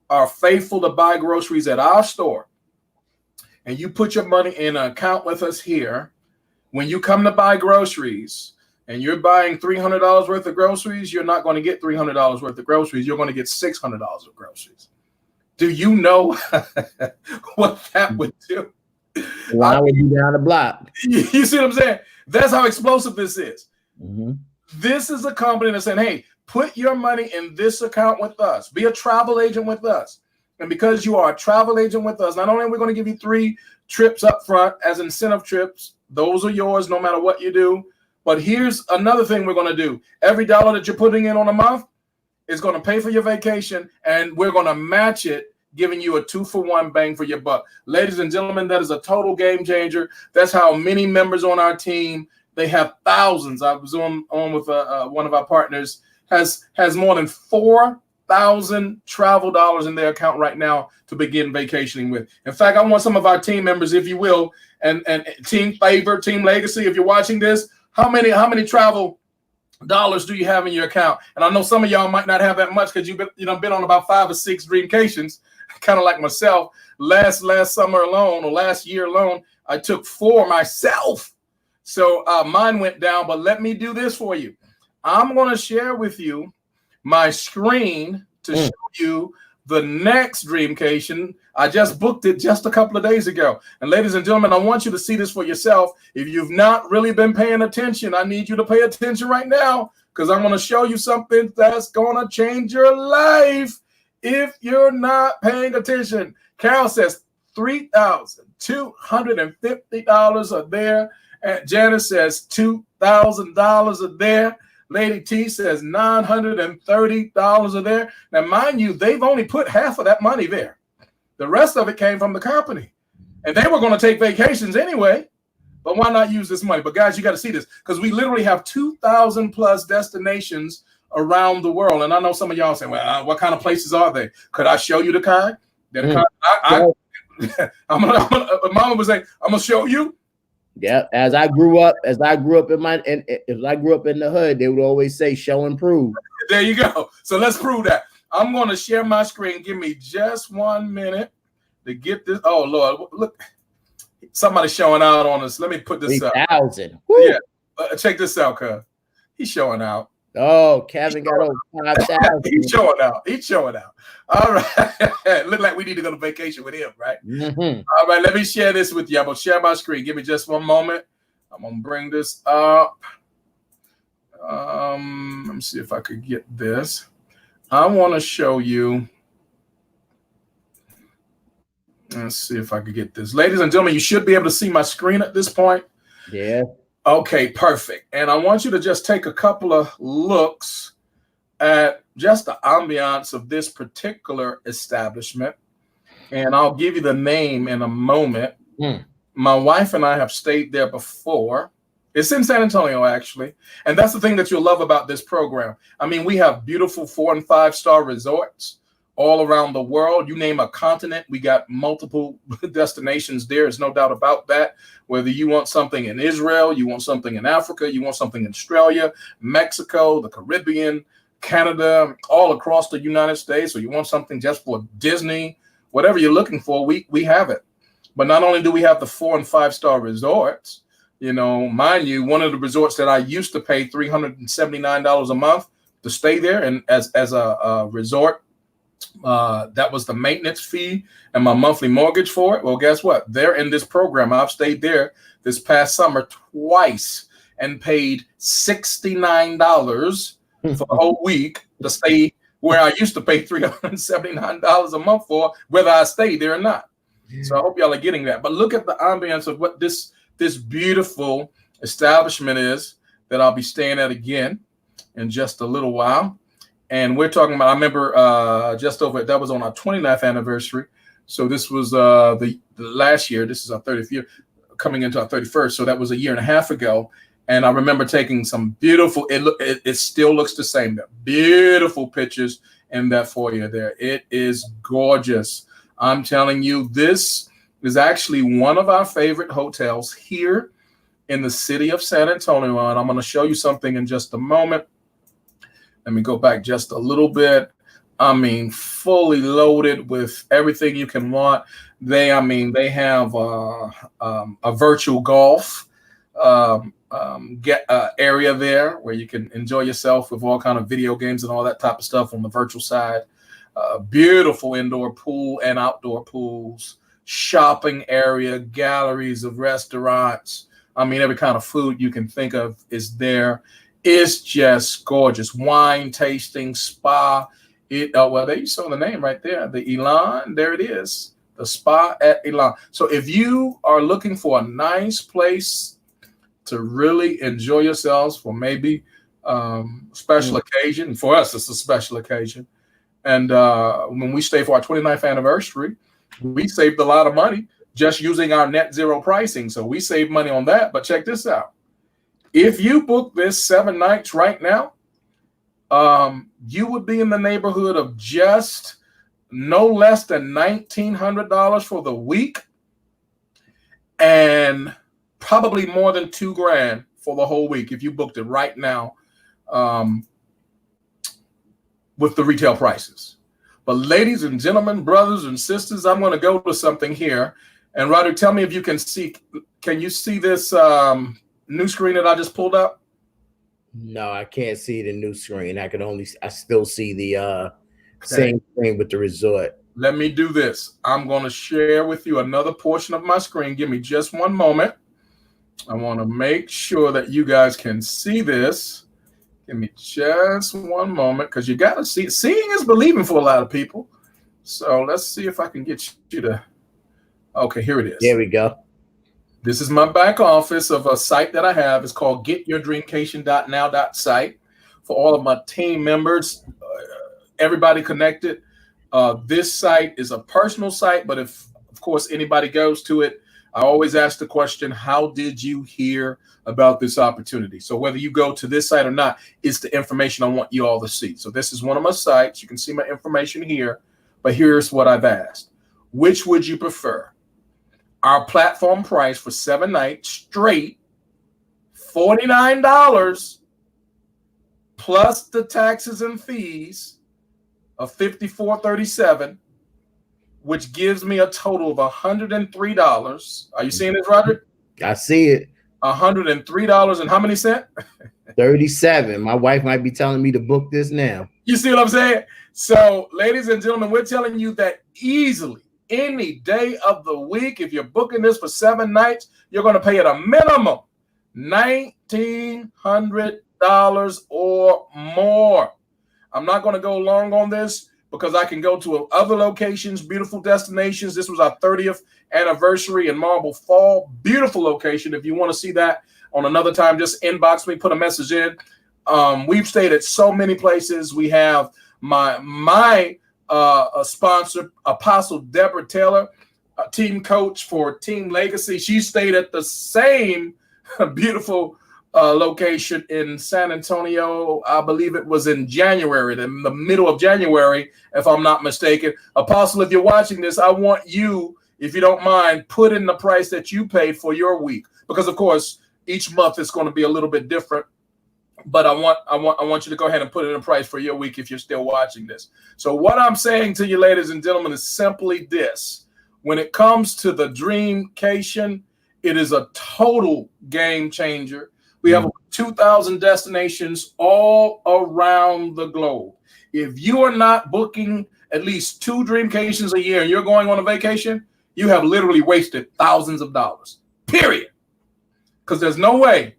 are faithful to buy groceries at our store and you put your money in an account with us here, when you come to buy groceries and you're buying $300 worth of groceries, you're not going to get $300 worth of groceries. You're going to get $600 of groceries. Do you know what that would do? Line would be down the block. You see what I'm saying? That's how explosive this is. This is a company that's saying, hey, put your money in this account with us. Be a travel agent with us. And because you are a travel agent with us, not only are we going to give you 3 trips up front as incentive trips, those are yours no matter what you do. But here's another thing we're going to do. Every dollar that you're putting in on a month is going to pay for your vacation, and we're going to match it giving you a 2-for-1 bang for your buck. Ladies and gentlemen, that is a total game changer. That's how many members on our team, they have thousands. I was on with one of our partners, has more than 4,000 travel dollars in their account right now to begin vacationing with. In fact, I want some of our team members, if you will, and Team Favor, Team Legacy, if you're watching this, how many travel dollars do you have in your account? And I know some of y'all might not have that much because you've been on about 5 or 6 Dreamcations, kind of like myself. Last summer alone, or last year alone, I took 4 myself. So mine went down, but let me do this for you. I'm going to share with you my screen to show you the next Dreamcation. I just booked it just a couple of days ago. And ladies and gentlemen, I want you to see this for yourself. If you've not really been paying attention, I need you to pay attention right now, because I'm going to show you something that's going to change your life if you're not paying attention. Carol says $3,250 are there. And Janice says $2,000 are there. Lady T says $930 are there. Now, mind you, they've only put half of that money there. The rest of it came from the company. And they were going to take vacations anyway. But why not use this money? But guys, you got to see this, because we literally have 2,000 plus destinations around the world. And I know some of y'all say, well, what kind of places are they? Could I show you the kind? Mama was saying, I'm going to show you. Yeah, as I grew up in the hood, they would always say, "Show and prove." There you go. So let's prove that. I'm going to share my screen. Give me just 1 minute to get this. Oh Lord, look, somebody's showing out on us. Let me put this up. 3,000. Yeah, check this out, cuz he's showing out. Oh, Kevin got over 5,000. He's showing out. He's showing out. All right. Look like we need to go to vacation with him, right? Mm-hmm. All right. Let me share this with you. I'm going to share my screen. Give me just 1 moment. I'm going to bring this up. Let me see if I could get this. I want to show you. Let's see if I could get this. Ladies and gentlemen, you should be able to see my screen at this point. Yeah. Okay, perfect. And I want you to just take a couple of looks at just the ambiance of this particular establishment. And I'll give you the name in a moment. My wife and I have stayed there before. It's in San Antonio, actually. And that's the thing that you'll love about this program. I mean, we have beautiful 4- and 5-star resorts all around the world. You name a continent, we got multiple destinations there. There's no doubt about that. Whether you want something in Israel, you want something in Africa, you want something in Australia, Mexico, the Caribbean, Canada, all across the United States, or you want something just for Disney, whatever you're looking for, we have it. But not only do we have the 4- and 5-star resorts, you know, mind you, one of the resorts that I used to pay $379 a month to stay there, and as a resort, that was the maintenance fee and my monthly mortgage for it. Well, guess what? They're in this program. I've stayed there this past summer twice and paid $69 for the whole week to stay where I used to pay $379 a month for, whether I stayed there or not. So I hope y'all are getting that. But look at the ambience of what this beautiful establishment is that I'll be staying at again in just a little while. And we're talking about, I remember just over, that was on our 29th anniversary. So this was the last year. This is our 30th year, coming into our 31st. So that was a year and a half ago. And I remember taking some beautiful, it still looks the same. Beautiful pictures in that foyer there. It is gorgeous. I'm telling you, this is actually one of our favorite hotels here in the city of San Antonio. And I'm going to show you something in just a moment. Let me go back just a little bit. I mean, fully loaded with everything you can want. They have a virtual golf area there where you can enjoy yourself with all kind of video games and all that type of stuff on the virtual side. Beautiful indoor pool and outdoor pools, shopping area, galleries of restaurants. I mean, every kind of food you can think of is there. It's just gorgeous. Wine tasting, spa. Well, there you saw the name right there. The Elan, there it is. The spa at Elan. So if you are looking for a nice place to really enjoy yourselves for maybe special occasion, for us it's a special occasion, And when we stayed for our 29th anniversary, we saved a lot of money just using our net zero pricing. So we saved money on that. But check this out. If you book this 7 nights right now, you would be in the neighborhood of just no less than $1,900 for the week, and probably more than $2,000 for the whole week if you booked it right now with the retail prices. But ladies and gentlemen, brothers and sisters, I'm going to go to something here. And Roderick, tell me if you can see. Can you see this new screen that I just pulled up? No, I can't see the new screen. I still see the same screen with the resort. Let me do this. I'm going to share with you another portion of my screen. Give me just one moment. I want to make sure that you guys can see this. Give me just one moment, because you got to see. Seeing is believing for a lot of people. So let's see if I can get you to. Okay, here it is. There we go. This is my back office of a site that I have. It's called getyourdreamcation.now.site for all of my team members, everybody connected. This site is a personal site, but if, of course, anybody goes to it, I always ask the question, how did you hear about this opportunity? So whether you go to this site or not, it's the information I want you all to see. So this is one of my sites. You can see my information here, but here's what I've asked. Which would you prefer? Our platform price for 7 nights straight, $49 plus the taxes and fees of $54.37, which gives me a total of $103. Are you seeing this, Roderick? I see it. $103 and how many cents? 37. My wife might be telling me to book this now. You see what I'm saying? So, ladies and gentlemen, we're telling you that easily, any day of the week, if you're booking this for 7 nights, you're going to pay at a minimum $1,900 or more. I'm not going to go long on this because I can go to other locations, beautiful destinations. This was our 30th anniversary in Marble Fall. Beautiful location. If you want to see that on another time, just inbox me, put a message in. We've stayed at so many places. We have my sponsor, Apostle Deborah Taylor, team coach for Team Legacy. She stayed at the same beautiful location in San Antonio. I believe it was in January, in the middle of January, if I'm not mistaken. Apostle, if you're watching this, I want you, if you don't mind, put in the price that you paid for your week, because of course each month is going to be a little bit different. But I want you to go ahead and put in a price for your week if you're still watching this. So what I'm saying to you, ladies and gentlemen, is simply this. When it comes to the Dreamcation, it is a total game changer. We have 2,000 destinations all around the globe. If you are not booking at least 2 Dreamcations a year and you're going on a vacation, you have literally wasted thousands of dollars, period. Because there's no way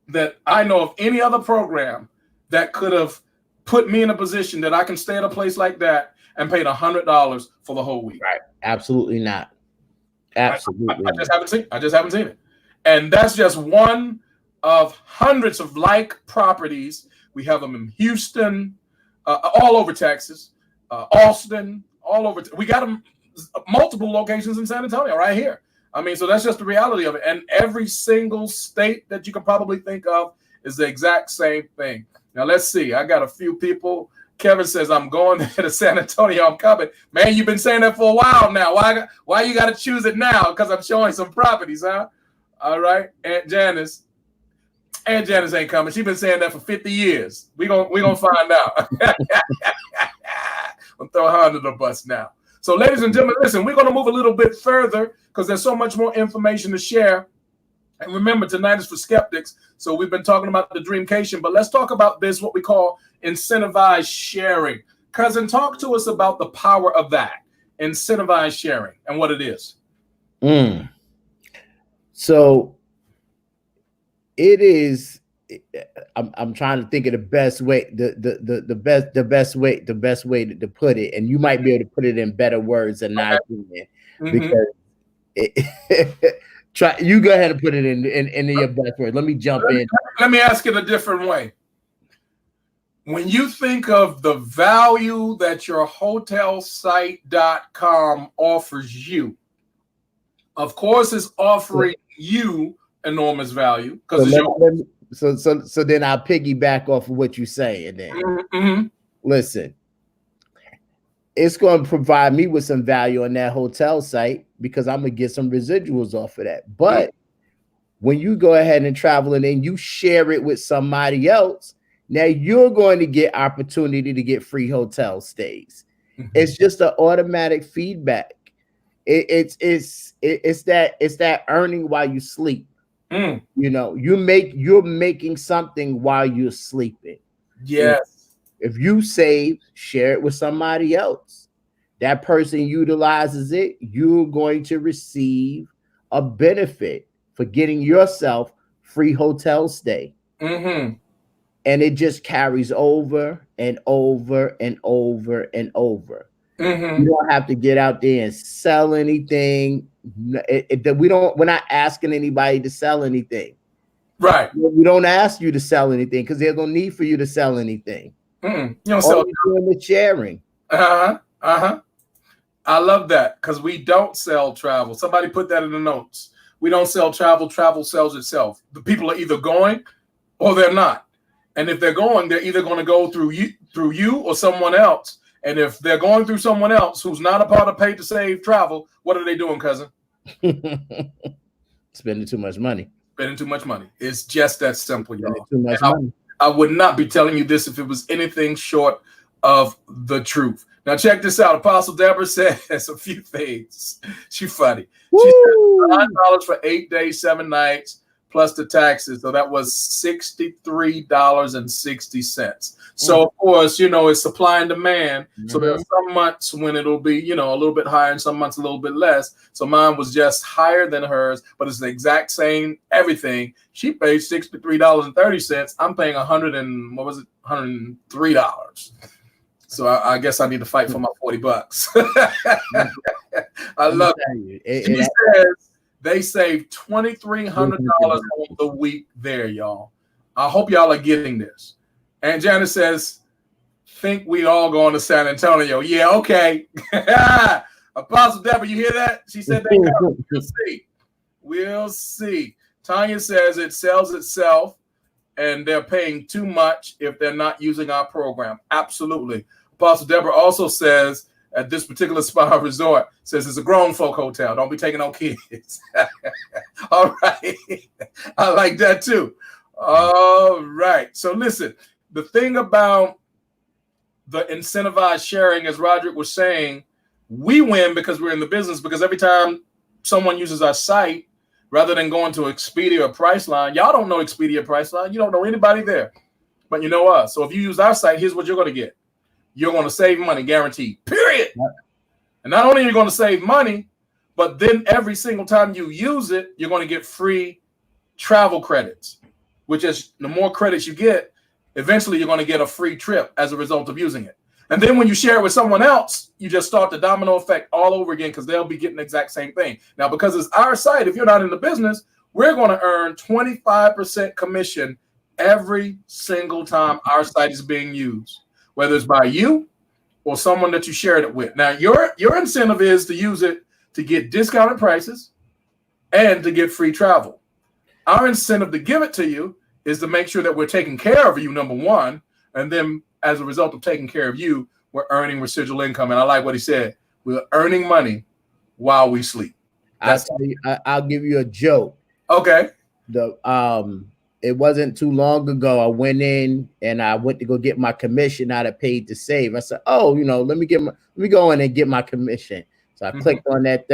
that I know of any other program that could have put me in a position that I can stay at a place like that and paid $100 for the whole week. Right. Absolutely not. Absolutely. I just haven't seen it. And that's just one of hundreds of like properties. We have them in Houston, all over Texas, Austin, all over. We got them multiple locations in San Antonio right here. I mean, so that's just the reality of it. And every single state that you can probably think of is the exact same thing. Now, let's see. I got a few people. Kevin says, I'm going to San Antonio. I'm coming. Man, you've been saying that for a while now. Why you got to choose it now? Because I'm showing some properties, huh? All right. Aunt Janice ain't coming. She's been saying that for 50 years. We're gonna find out. I'll throw her under the bus now. So, ladies and gentlemen, listen, we're going to move a little bit further because there's so much more information to share. And remember, tonight is for skeptics. So we've been talking about the Dreamcation, but let's talk about this, what we call incentivized sharing. Cousin, talk to us about the power of that, incentivized sharing, and what it is. So it is. I'm trying to think of the best way, the best way to put it, and you might be able to put it in better words than I do, because you go ahead and put it in your best words. Let me jump in. Let me ask it a different way. when you think of the value that your hotelsite.com offers you, of course, it's offering you enormous value because it's yours. So then I'll piggyback off of what you're saying. Then listen, it's going to provide me with some value on that hotel site because I'm gonna get some residuals off of that. But when you go ahead and travel and then you share it with somebody else, now you're going to get opportunity to get free hotel stays. It's just an automatic feedback. It's that earning while you sleep. You know, you're making something while you're sleeping. Yes. If you save, share it with somebody else. That person utilizes it, you're going to receive a benefit for getting yourself free hotel stay. And it just carries over and over and over and over. You don't have to get out there and sell anything. We're not asking anybody to sell anything. Right. We don't ask you to sell anything because there's no need for you to sell anything. You don't sell the sharing. I love that because we don't sell travel. Somebody put that in the notes. We don't sell travel. Travel sells itself. The people are either going or they're not. And if they're going, they're either going to go through you or someone else. And if they're going through someone else who's not a part of Pay to Save Travel, what are they doing, cousin? Spending too much money. Spending too much money. It's just that simple, y'all. Too much money. I would not be telling you this if it was anything short of the truth. Now, check this out. Apostle Deborah says a few things. She's funny. She said $9 for 8 days, 7 nights, plus the taxes. So that was $63.60. So, of course, you know, it's supply and demand. So there are some months when it'll be, you know, a little bit higher and some months a little bit less. So mine was just higher than hers, but it's the exact same everything. She paid $63.30. I'm paying $103. So I guess I need to fight for my $40. I love it. She says they saved $2,300 on the week there, y'all. I hope y'all are getting this. And Janice says, think we all going to San Antonio. Yeah, okay. Apostle Deborah, you hear that? She said they come. We'll see. We'll see. Tanya says it sells itself and they're paying too much if they're not using our program. Absolutely. Apostle Deborah also says at this particular spa resort, says it's a grown folk hotel. Don't be taking no kids. All right. I like that too. All right. So listen, the thing about the incentivized sharing, as Roderick was saying, we win because we're in the business, because every time someone uses our site, rather than going to Expedia or Priceline, y'all don't know Expedia Priceline. You don't know anybody there, but you know us. So if you use our site, here's what you're going to get. You're going to save money, guaranteed, period. And not only are you going to save money, but then every single time you use it, you're going to get free travel credits, which is the more credits you get, eventually you're going to get a free trip as a result of using it. And then when you share it with someone else, you just start the domino effect all over again because they'll be getting the exact same thing. Now, because it's our site, if you're not in the business, we're going to earn 25% commission every single time our site is being used, whether it's by you or someone that you shared it with. Now, your incentive is to use it to get discounted prices and to get free travel. Our incentive to give it to you is to make sure that we're taking care of you, number one, and then as a result of taking care of you, we're earning residual income. And I like what he said. We're earning money while we sleep. I'll give you a joke. Okay. It wasn't too long ago. I went in and I went to go get my commission out of Paid to Save. I said, "Oh, let me go in and get my commission." So I clicked on that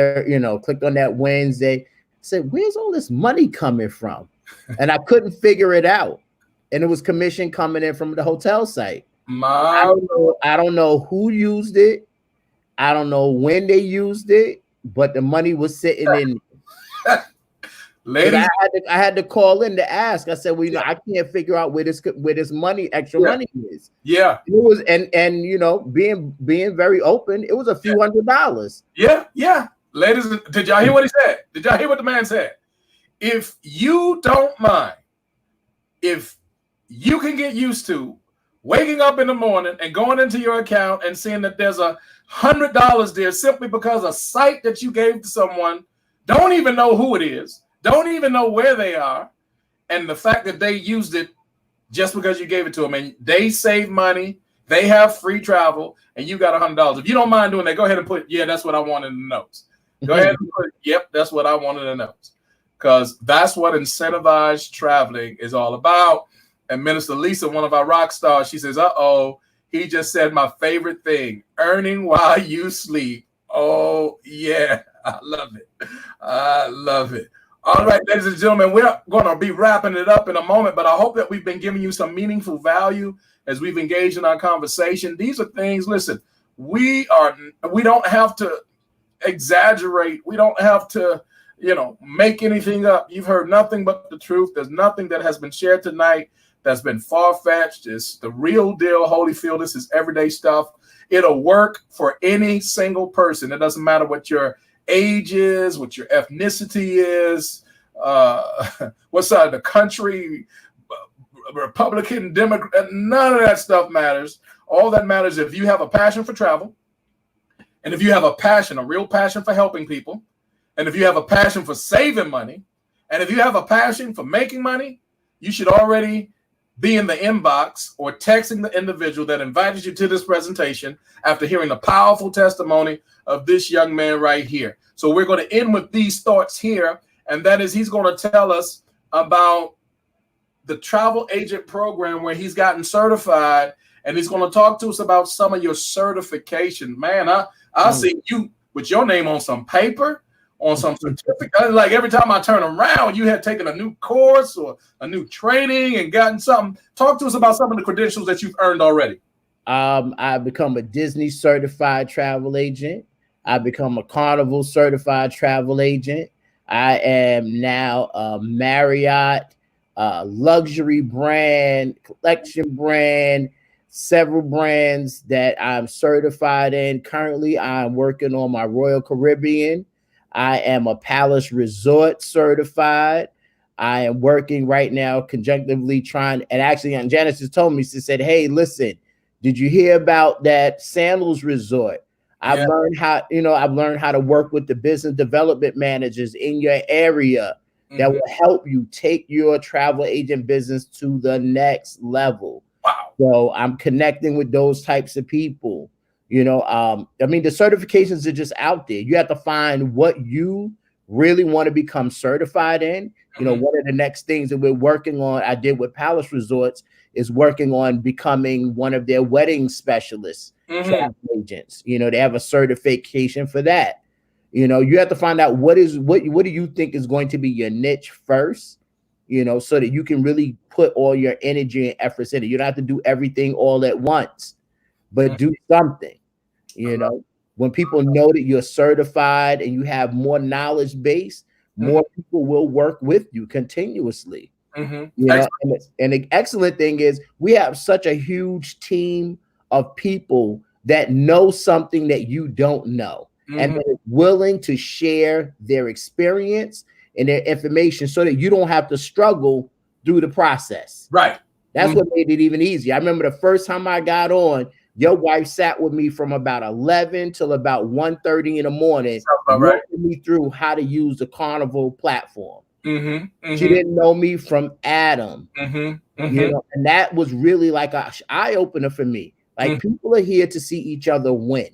clicked on that Wednesday. I said, "Where's all this money coming from?" And I couldn't figure it out. And it was commission coming in from the hotel site. I don't know who used it. I don't know when they used it, but the money was sitting in. Ladies, I had to call in to ask. I said, "Well, I can't figure out where this money, extra money is." Yeah, it was, and being very open, it was a few $100s. Yeah. Ladies, did y'all hear what he said? Did y'all hear what the man said? If you don't mind, if you can get used to waking up in the morning and going into your account and seeing that there's $100 there simply because a site that you gave to someone, don't even know who it is, don't even know where they are, and the fact that they used it just because you gave it to them, and they save money, they have free travel, and you got $100. If you don't mind doing that, go ahead and put, yeah, that's what I wanted in the notes. Go ahead and put, yep, that's what I wanted in the notes. Because that's what incentivized traveling is all about. And Minister Lisa, one of our rock stars, she says, uh-oh, he just said my favorite thing, earning while you sleep. Oh, yeah, I love it. I love it. All right, ladies and gentlemen, we're going to be wrapping it up in a moment, but I hope that we've been giving you some meaningful value as we've engaged in our conversation. These are things, listen, we don't have to exaggerate. We don't have to, make anything up. You've heard nothing but the truth. There's nothing that has been shared tonight that's been far-fetched. It's the real deal, Holyfield. This is everyday stuff. It'll work for any single person. It doesn't matter what your age is, what your ethnicity is, what side of the country, Republican, Democrat, none of that stuff matters. All that matters if you have a passion for travel, and if you have a real passion for helping people, and if you have a passion for saving money, and if you have a passion for making money, you should already be in the inbox or texting the individual that invited you to this presentation after hearing the powerful testimony of this young man right here. So we're going to end with these thoughts here, and that is he's going to tell us about the travel agent program where he's gotten certified, and he's going to talk to us about some of your certification. Man, I see you with your name on some paper, on some certificate. Like every time I turn around, you had taken a new course or a new training and gotten something. Talk to us about some of the credentials that you've earned already. I've become a Disney certified travel agent. I've become a Carnival certified travel agent. I am now a Marriott luxury brand, collection brand, several brands that I'm certified in. Currently, I'm working on my Royal Caribbean. I am a Palace Resort certified. I am working right now conjunctively trying, and actually Aunt Janice just told me, she said, hey, listen, did you hear about that Sandals Resort? I've learned how to work with the business development managers in your area that will help you take your travel agent business to the next level. Wow. So I'm connecting with those types of people. The certifications are just out there. You have to find what you really want to become certified in. One of the next things that we're working on, I did with Palace Resorts, is working on becoming one of their wedding specialists, travel agents. They have a certification for that. You have to find out what do you think is going to be your niche first, so that you can really put all your energy and efforts in it. You don't have to do everything all at once, but do something. When people know that you're certified and you have more knowledge base, more people will work with you continuously. And the excellent thing is we have such a huge team of people that know something that you don't know, and that are willing to share their experience and their information so that you don't have to struggle through the process. Right. That's what made it even easier. I remember the first time I got on, your wife sat with me from about 11 till about 1:30 in the morning, walking me through how to use the Carnival platform. She didn't know me from Adam. And that was really like an eye-opener for me. Like people are here to see each other win.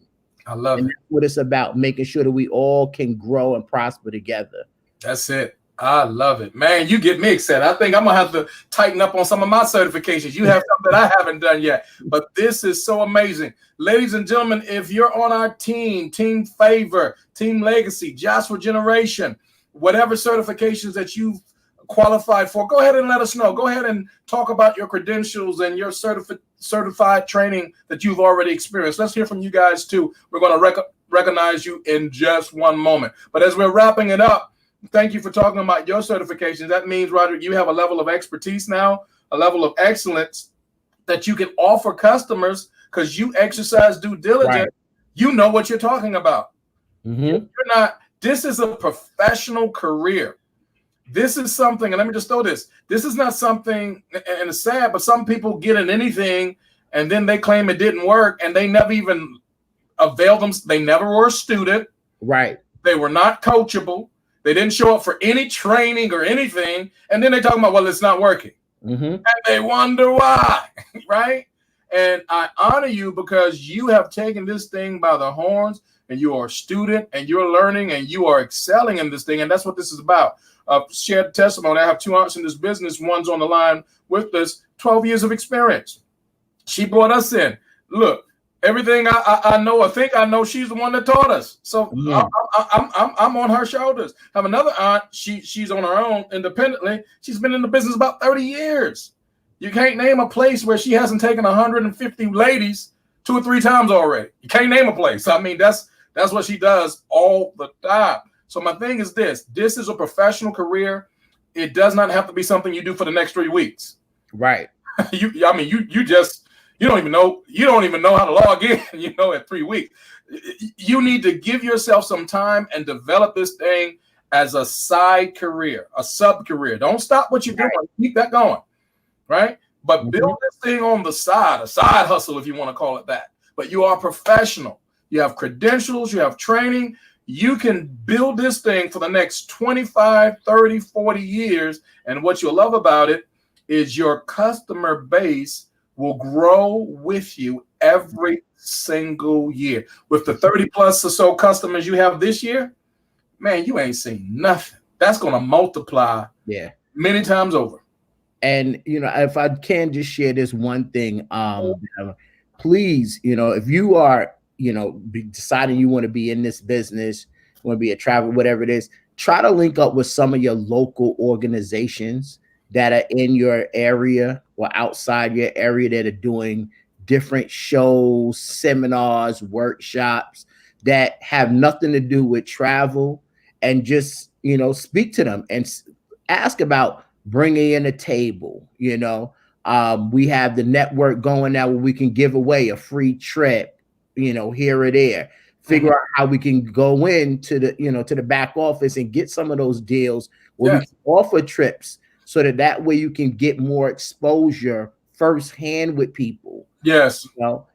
I love it. That's what it's about, making sure that we all can grow and prosper together. That's it. I love it, man. You get me excited. I think I'm gonna have to tighten up on some of my certifications. You have something that I haven't done yet, but this is so amazing, ladies and gentlemen. If you're on our team Favor, Team Legacy, Joshua Generation, whatever certifications that you've qualified for, go ahead and let us know. Go ahead and talk about your credentials and your certified training that you've already experienced. Let's hear from you guys too. We're going to recognize you in just one moment. But as we're wrapping it up, thank you for talking about your certifications. That means, Roderick, you have a level of expertise now, a level of excellence that you can offer customers because you exercise due diligence. Right. You know what you're talking about. You're not. This is a professional career. This is something, and let me just throw this. This is not something, and it's sad, but some people get in anything and then they claim it didn't work, and they never even availed them. They never were a student. Right. They were not coachable. They didn't show up for any training or anything. And then they talk about, well, it's not working. And they wonder why, right? And I honor you because you have taken this thing by the horns, and you are a student, and you're learning, and you are excelling in this thing. And that's what this is about. Shared testimony. I have 2 aunts in this business. One's on the line with us, 12 years of experience. She brought us in. Look, everything I know, I think I know, she's the one that taught us. So I'm on her shoulders. I have another aunt. She's on her own independently. She's been in the business about 30 years. You can't name a place where she hasn't taken 150 ladies 2 or 3 times already. You can't name a place. I mean, that's what she does all the time. So my thing is this. This is a professional career. It does not have to be something you do for the next 3 weeks. Right. You don't even know how to log in, at 3 weeks. You need to give yourself some time and develop this thing as a side career, a sub career. Don't stop what you're doing. Keep that going, right? But build this thing on the side, a side hustle, if you want to call it that. But you are professional. You have credentials, you have training. You can build this thing for the next 25, 30, 40 years. And what you'll love about it is your customer base will grow with you every single year. With the 30 plus or so customers you have this year, man, you ain't seen nothing. That's going to multiply many times over. And, if I can just share this one thing, please, if you are, deciding you want to be in this business, you want to be a traveler, whatever it is, try to link up with some of your local organizations that are in your area or outside your area that are doing different shows, seminars, workshops that have nothing to do with travel, and just, speak to them and ask about bringing in a table. We have the network going now where we can give away a free trip, here or there. Figure out how we can go into the, to the back office and get some of those deals where we can offer trips, so that way you can get more exposure firsthand with people. Yes.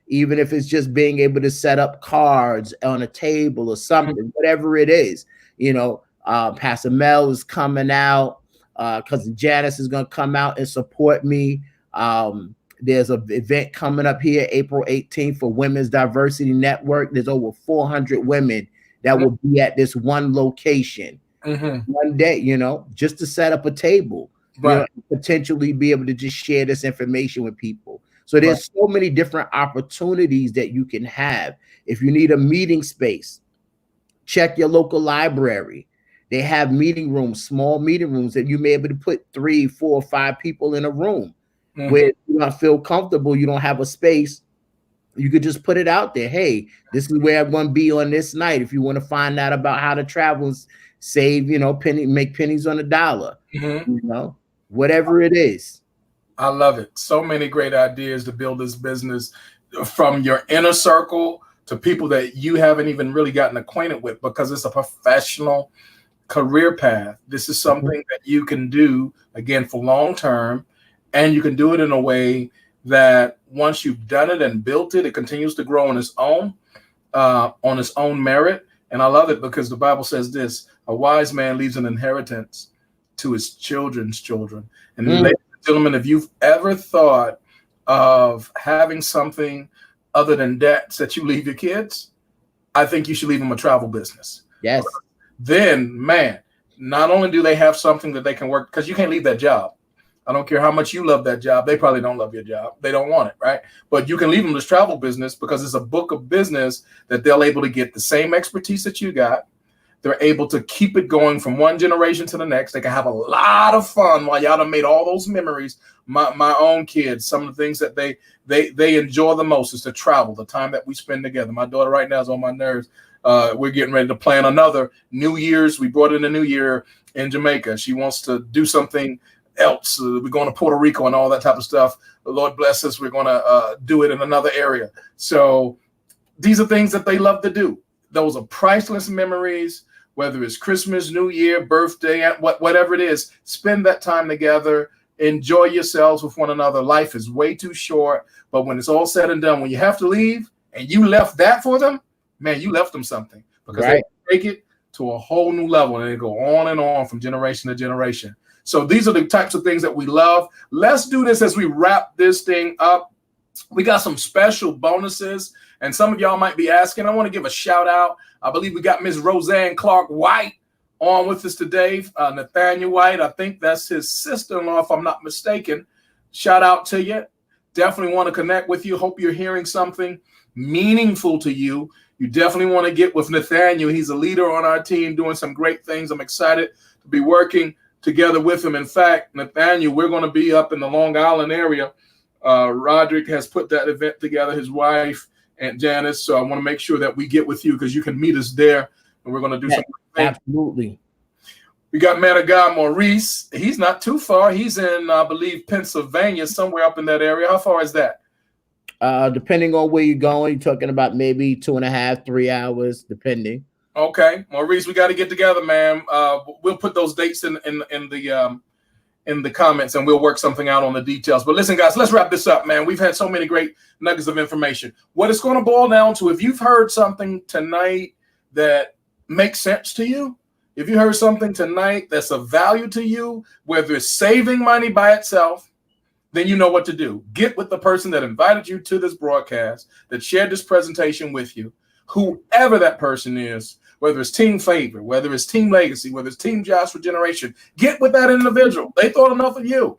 Even if it's just being able to set up cards on a table or something, whatever it is. Pastor Mel is coming out. Cousin Janice is going to come out and support me. There's an event coming up here April 18th for Women's Diversity Network. There's over 400 women that will be at this one location one day, just to set up a table, potentially be able to just share this information with people. So there's so many different opportunities that you can have. If you need a meeting space, check your local library. They have meeting rooms, small meeting rooms that you may be able to put 3, 4, 5 people in a room where you don't feel comfortable. You don't have a space. You could just put it out there. Hey, this is where I'm going to be on this night. If you want to find out about how to travel and save, make pennies on the dollar, whatever it is. I love it. So many great ideas to build this business, from your inner circle to people that you haven't even really gotten acquainted with, because it's a professional career path. This is something that you can do, again, for long term, and you can do it in a way that once you've done it and built it, it continues to grow on its own merit. And I love it because the Bible says this: a wise man leaves an inheritance to his children's children. And ladies and gentlemen, if you've ever thought of having something other than debts that you leave your kids, I think you should leave them a travel business. Yes. Then, man, not only do they have something that they can work, because you can't leave that job. I don't care how much you love that job. They probably don't love your job. They don't want it, right? But you can leave them this travel business because it's a book of business that they're able to get the same expertise that you got. They're able to keep it going from one generation to the next. They can have a lot of fun while y'all done made all those memories. My own kids, some of the things that they enjoy the most is to travel, the time that we spend together. My daughter right now is on my nerves. We're getting ready to plan another New Year's. We brought in a New Year in Jamaica. She wants to do something else. We're going to Puerto Rico and all that type of stuff. The Lord bless us. We're going to do it in another area. So these are things that they love to do. Those are priceless memories, whether it's Christmas, New Year, birthday, whatever it is. Spend that time together. Enjoy yourselves with one another. Life is way too short, but when it's all said and done, when you have to leave and you left that for them, man, you left them something, because they take it to a whole new level and they go on and on from generation to generation. So these are the types of things that we love. Let's do this as we wrap this thing up. We got some special bonuses, and some of y'all might be asking. I want to give a shout out. I believe we got Ms. Roseanne Clark White on with us today. Nathaniel White, I think that's his sister-in-law, if I'm not mistaken. Shout out to you. Definitely want to connect with you. Hope you're hearing something meaningful to you. You definitely want to get with Nathaniel. He's a leader on our team doing some great things. I'm excited to be working together with him. In fact, Nathaniel, we're going to be up in the Long Island area. Roderick has put that event together, his wife, Aunt Janice. So I want to make sure that we get with you, because you can meet us there, and we're going to do something. Absolutely. We got man of God Maurice. He's not too far. He's in, I believe, Pennsylvania, somewhere up in that area. How far is that? Depending on where you're going, you're talking about maybe 2.5, 3 hours, depending. Okay, Maurice, we got to get together, man. We'll put those dates in the comments, and we'll work something out on the details. But listen, guys, let's wrap this up, man. We've had so many great nuggets of information. What it's going to boil down to, if you've heard something tonight that makes sense to you, if you heard something tonight that's of value to you, whether it's saving money by itself, then you know what to do. Get with the person that invited you to this broadcast, that shared this presentation with you, whoever that person is, whether it's Team Favor, whether it's Team Legacy, whether it's Team Josh for Generation. Get with that individual. They thought enough of you.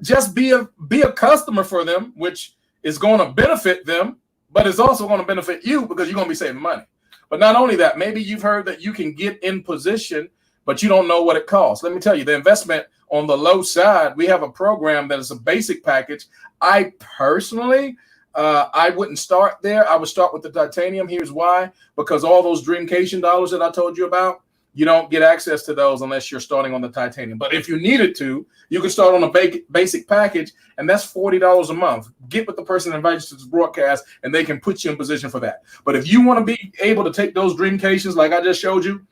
Just be a customer for them, which is going to benefit them, but it's also going to benefit you, because you're going to be saving money. But not only that, maybe you've heard that you can get in position, but you don't know what it costs. Let me tell you, the investment on the low side, we have a program that is a basic package. I personally, I wouldn't start there. I would start with the titanium. Here's why: because all those Dreamcation dollars that I told you about, you don't get access to those unless you're starting on the titanium. But if you needed to, you can start on a basic package, and that's $40 a month. Get with the person that invites you to this broadcast, and they can put you in position for that. But if you want to be able to take those Dreamcations like I just showed you,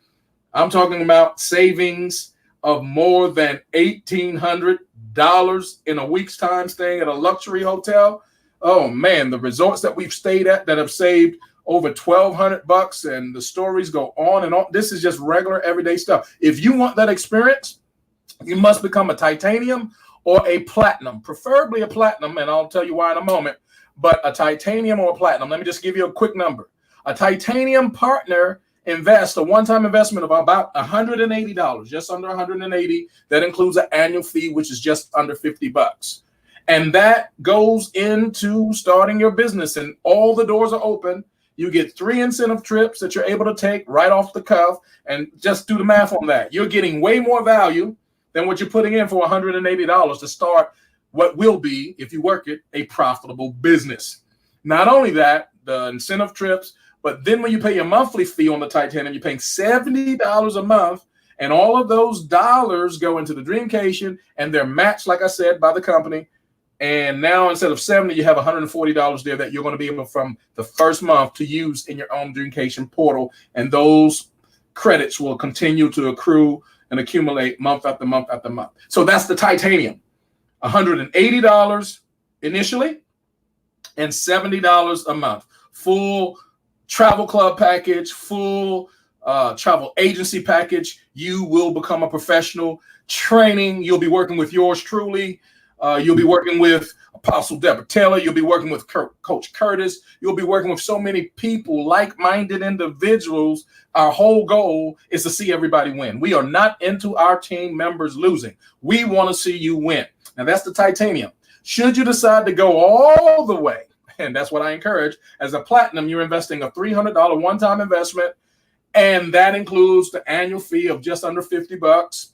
I'm talking about savings of more than $1,800 in a week's time staying at a luxury hotel. Oh man, the resorts that we've stayed at that have saved over $1,200, and the stories go on and on. This is just regular everyday stuff. If you want that experience, you must become a titanium or a platinum, preferably a platinum, and I'll tell you why in a moment. But a titanium or a platinum, let me just give you a quick number. A titanium partner invests a one-time investment of about $180, just under $180. That includes an annual fee, which is just under $50. And that goes into starting your business, and all the doors are open. You get 3 incentive trips that you're able to take right off the cuff, and just do the math on that. You're getting way more value than what you're putting in for $180 to start what will be, if you work it, a profitable business. Not only that, the incentive trips, but then when you pay your monthly fee on the titanium, you're paying $70 a month, and all of those dollars go into the Dreamcation, and they're matched, like I said, by the company. And now instead of $70, you have $140 there that you're going to be able from the first month to use in your own Dreamcation portal. And those credits will continue to accrue and accumulate month after month after month. So that's the titanium. $180 initially and $70 a month. Full travel club package, full travel agency package. You will become a professional. Training, you'll be working with yours truly. You'll be working with Apostle Deborah Taylor. You'll be working with Coach Curtis. You'll be working with so many people, like-minded individuals. Our whole goal is to see everybody win. We are not into our team members losing. We want to see you win. Now, that's the titanium. Should you decide to go all the way, and that's what I encourage, as a platinum, you're investing a $300 one-time investment, and that includes the annual fee of just under $50.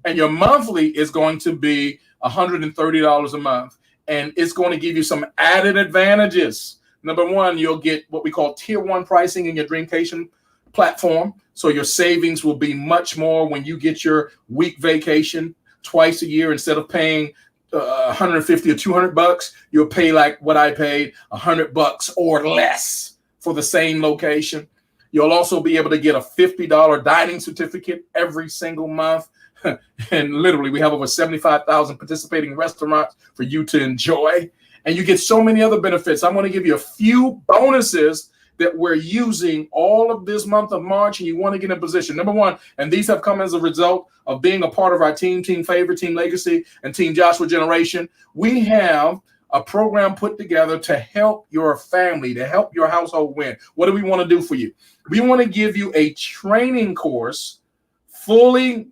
And your monthly is going to be $130 a month, and it's going to give you some added advantages. Number one, you'll get what we call tier 1 pricing in your Dreamcation platform. So your savings will be much more when you get your week vacation twice a year. Instead of paying $150 or $200, you'll pay like what I paid, $100 or less for the same location. You'll also be able to get a $50 dining certificate every single month. And literally, we have over 75,000 participating restaurants for you to enjoy. And you get so many other benefits. I'm going to give you a few bonuses that we're using all of this month of March, and you want to get in position. Number one, and these have come as a result of being a part of our team Favor, Team Legacy, and Team Joshua Generation. We have a program put together to help your family, to help your household win. What do we want to do for you? We want to give you a training course, fully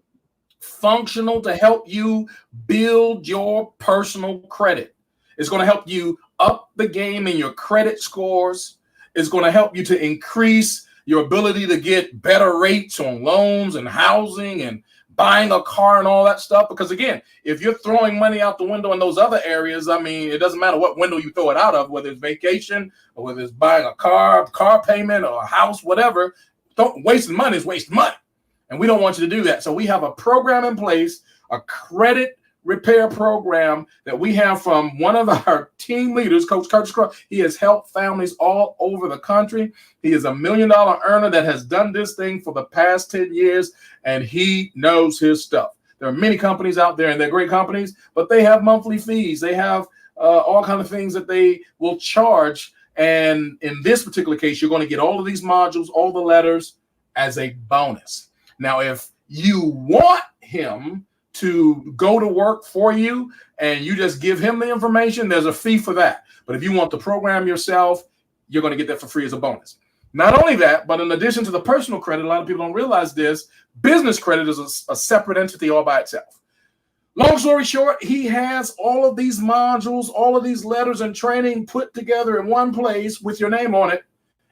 functional, to help you build your personal credit. It's going to help you up the game in your credit scores. It's going to help you to increase your ability to get better rates on loans and housing and buying a car and all that stuff. Because again, if you're throwing money out the window in those other areas, I mean, it doesn't matter what window you throw it out of, whether it's vacation or whether it's buying a car payment or a house, whatever. Wasting money is wasting money. And we don't want you to do that. So we have a program in place, a credit repair program that we have from one of our team leaders, Coach Curtis Cross. He has helped families all over the country. He is $1 million earner that has done this thing for the past 10 years, and he knows his stuff. There are many companies out there, and they're great companies, but they have monthly fees. They have all kinds of things that they will charge. And in this particular case, you're going to get all of these modules, all the letters as a bonus. Now, if you want him to go to work for you and you just give him the information, there's a fee for that. But if you want to program yourself, you're going to get that for free as a bonus. Not only that, but in addition to the personal credit, a lot of people don't realize this, business credit is a separate entity all by itself. Long story short, he has all of these modules, all of these letters and training put together in one place with your name on it.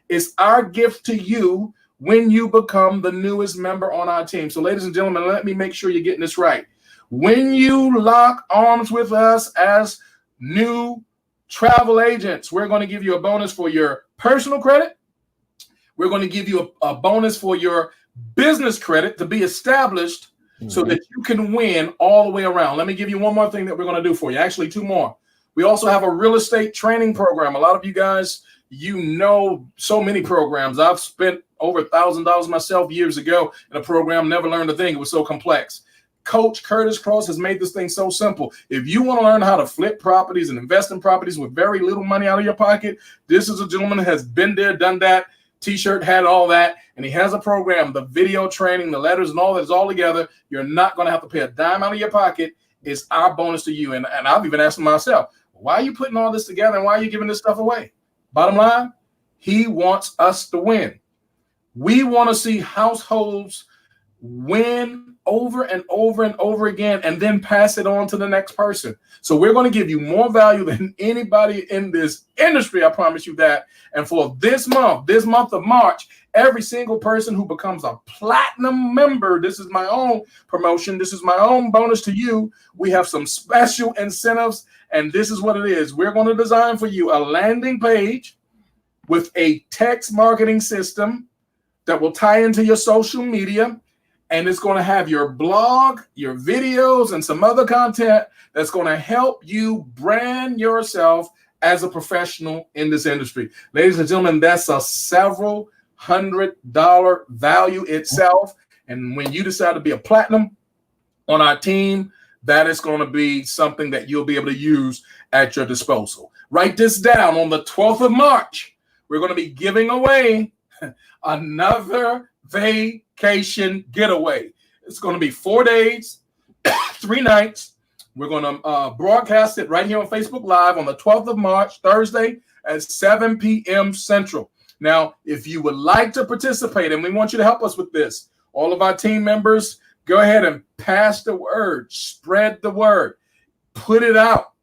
It's our gift to you when you become the newest member on our team. So ladies and gentlemen, let me make sure you're getting this right. When you lock arms with us as new travel agents, we're going to give you a bonus for your personal credit. We're going to give you a bonus for your business credit to be established so that you can win all the way around. Let me give you one more thing that we're going to do for you. Actually, two more. We also have a real estate training program. A lot of you guys, you know so many programs. I've spent over $1,000 myself years ago in a program, never learned a thing. It was so complex. Coach Curtis Cross has made this thing so simple. If you want to learn how to flip properties and invest in properties with very little money out of your pocket, this is a gentleman that has been there, done that, T-shirt, had all that, and he has a program, the video training, the letters, and all that is all together. You're not going to have to pay a dime out of your pocket. It's our bonus to you. And I've even asked myself, why are you putting all this together and why are you giving this stuff away? Bottom line, he wants us to win. We want to see households win over and over and over again and then pass it on to the next person. So we're going to give you more value than anybody in this industry. I promise you that. And for this month of March, every single person who becomes a platinum member, this is my own promotion. This is my own bonus to you. We have some special incentives, and this is what it is. We're going to design for you a landing page with a text marketing system that will tie into your social media. And it's going to have your blog, your videos, and some other content that's going to help you brand yourself as a professional in this industry. Ladies and gentlemen, that's a several $100 value itself. And when you decide to be a platinum on our team, that is going to be something that you'll be able to use at your disposal. Write this down. On the 12th of March, we're going to be giving away another vacation getaway. It's going to be 4 days, 3 nights. We're going to broadcast it right here on Facebook Live on the 12th of March, Thursday at 7 p.m. Central. Now, if you would like to participate, and we want you to help us with this, all of our team members, go ahead and pass the word, spread the word, put it out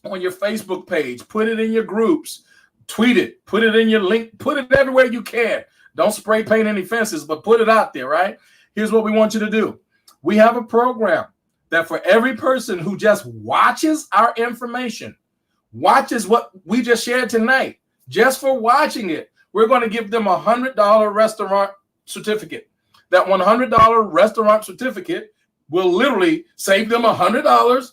on your Facebook page, put it in your groups, tweet it, put it in your link, put it everywhere you can. Don't spray paint any fences, but put it out there, right? Here's what we want you to do. We have a program that for every person who just watches our information, watches what we just shared tonight, just for watching it, we're going to give them a $100 restaurant certificate. That $100 restaurant certificate will literally save them $100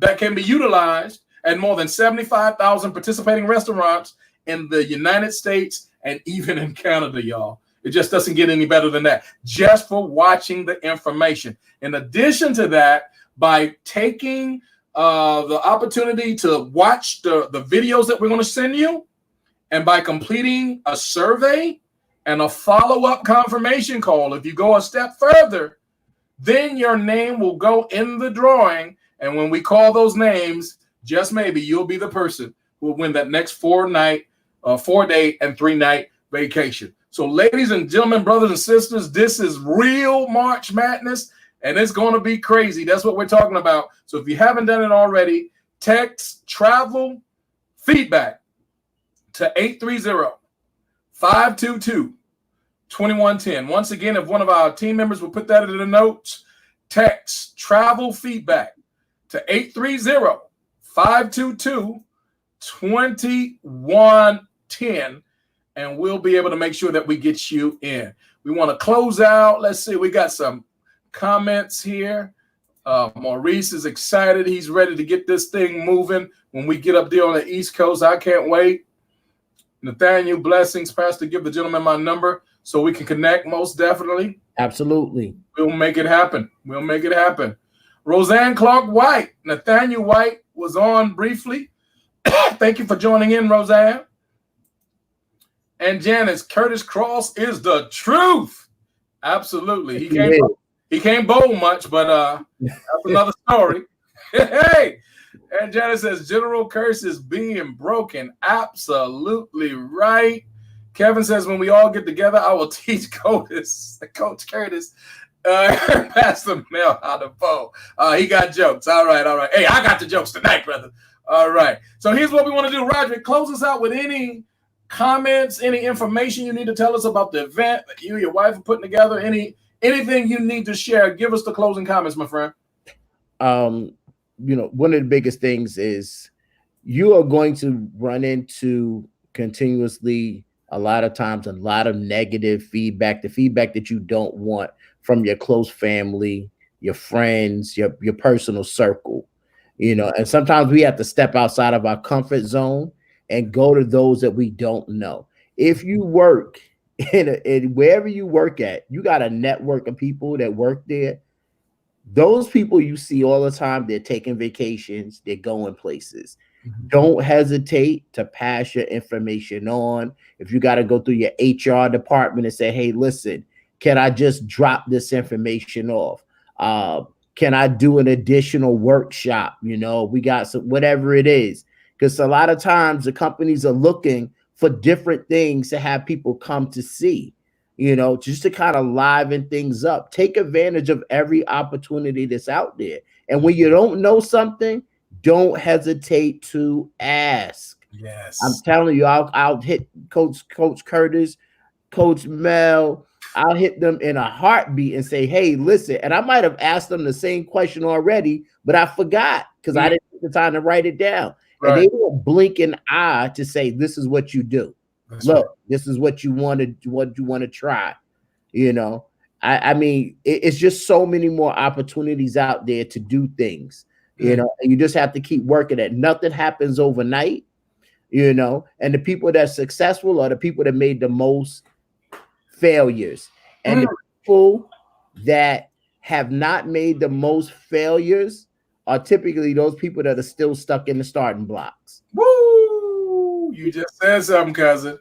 that can be utilized at more than 75,000 participating restaurants in the United States and even in Canada, y'all. It just doesn't get any better than that, just for watching the information. In addition to that, by taking the opportunity to watch the videos that we're going to send you, and by completing a survey and a follow-up confirmation call, if you go a step further, then your name will go in the drawing. And when we call those names, just maybe you'll be the person who will win that next 4-day and 3-night vacation. So ladies and gentlemen, brothers and sisters, this is real March Madness, and it's going to be crazy. That's what we're talking about. So if you haven't done it already, text travel feedback to 830-522-2110. Once again, if one of our team members will put that in the notes, text travel feedback to 830-522-2110, and we'll be able to make sure that we get you in. We want to close out. Let's see. We got some comments here. Maurice is excited. He's ready to get this thing moving when we get up there on the East Coast. I can't wait. Nathaniel, blessings, Pastor. Give the gentleman my number so we can connect. Most definitely. Absolutely. We'll make it happen. We'll make it happen. Roseanne Clark White. Nathaniel White was on briefly. Thank you for joining in, Roseanne. And Janice, Curtis Cross is the truth. Absolutely. He can't bowl much, but that's another story. Hey. And Janice says, General Curse is being broken. Absolutely right. Kevin says, when we all get together, I will teach Coach Curtis, Pastor Mel how to bowl. He got jokes. All right. Hey, I got the jokes tonight, brother. All right. So here's what we want to do. Roderick, close us out with any comments, any information you need to tell us about the event that you and your wife are putting together, anything you need to share. Give us the closing comments, my friend. One of the biggest things is you are going to run into continuously a lot of times a lot of negative feedback, the feedback that you don't want from your close family, your friends, your personal circle, and sometimes we have to step outside of our comfort zone and go to those that we don't know. If you work in wherever you work at, you got a network of people that work there. Those people you see all the time, they're taking vacations, they're going places. Mm-hmm. Don't hesitate to pass your information on. If you got to go through your HR department and say, hey, listen, can I just drop this information off? Can I do an additional workshop? We got some, whatever it is. Because a lot of times the companies are looking for different things to have people come to see, just to kind of liven things up. Take advantage of every opportunity that's out there. And when you don't know something, don't hesitate to ask. Yes. I'm telling you, I'll hit Coach Curtis, Coach Mel. I'll hit them in a heartbeat and say, hey, listen. And I might have asked them the same question already, but I forgot because I didn't take the time to write it down. Right. And they will blink an eye to say, this is what you do. That's Look, right. This is what you want to try. I mean, it's just so many more opportunities out there to do things, and you just have to keep working at it. Nothing happens overnight, and the people that are successful are the people that made the most failures. And the people that have not made the most failures are typically those people that are still stuck in the starting blocks. Woo! You just said something, cousin.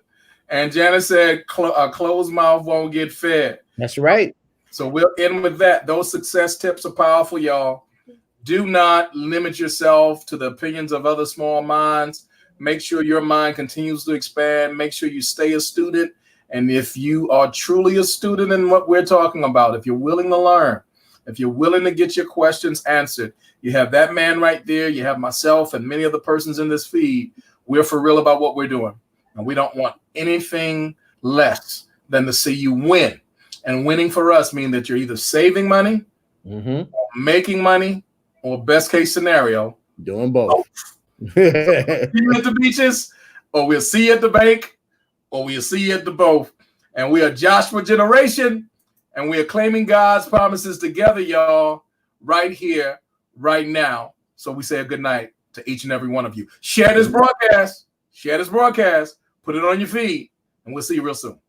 And Janice said, a closed mouth won't get fed. That's right. So we'll end with that. Those success tips are powerful, y'all. Do not limit yourself to the opinions of other small minds. Make sure your mind continues to expand. Make sure you stay a student. And if you are truly a student in what we're talking about, if you're willing to learn, if you're willing to get your questions answered, you have that man right there. You have myself and many of the persons in this feed. We're for real about what we're doing. And we don't want anything less than to see you win. And winning for us means that you're either saving money, or making money, or best case scenario, doing both. See you at the beaches, or we'll see you at the bank, or we'll see you at the both. And we are Joshua Generation, and we are claiming God's promises together, y'all, right here, right now. So we say a good night to each and every one of you. Share this broadcast. Put it on your feed, and we'll see you real soon.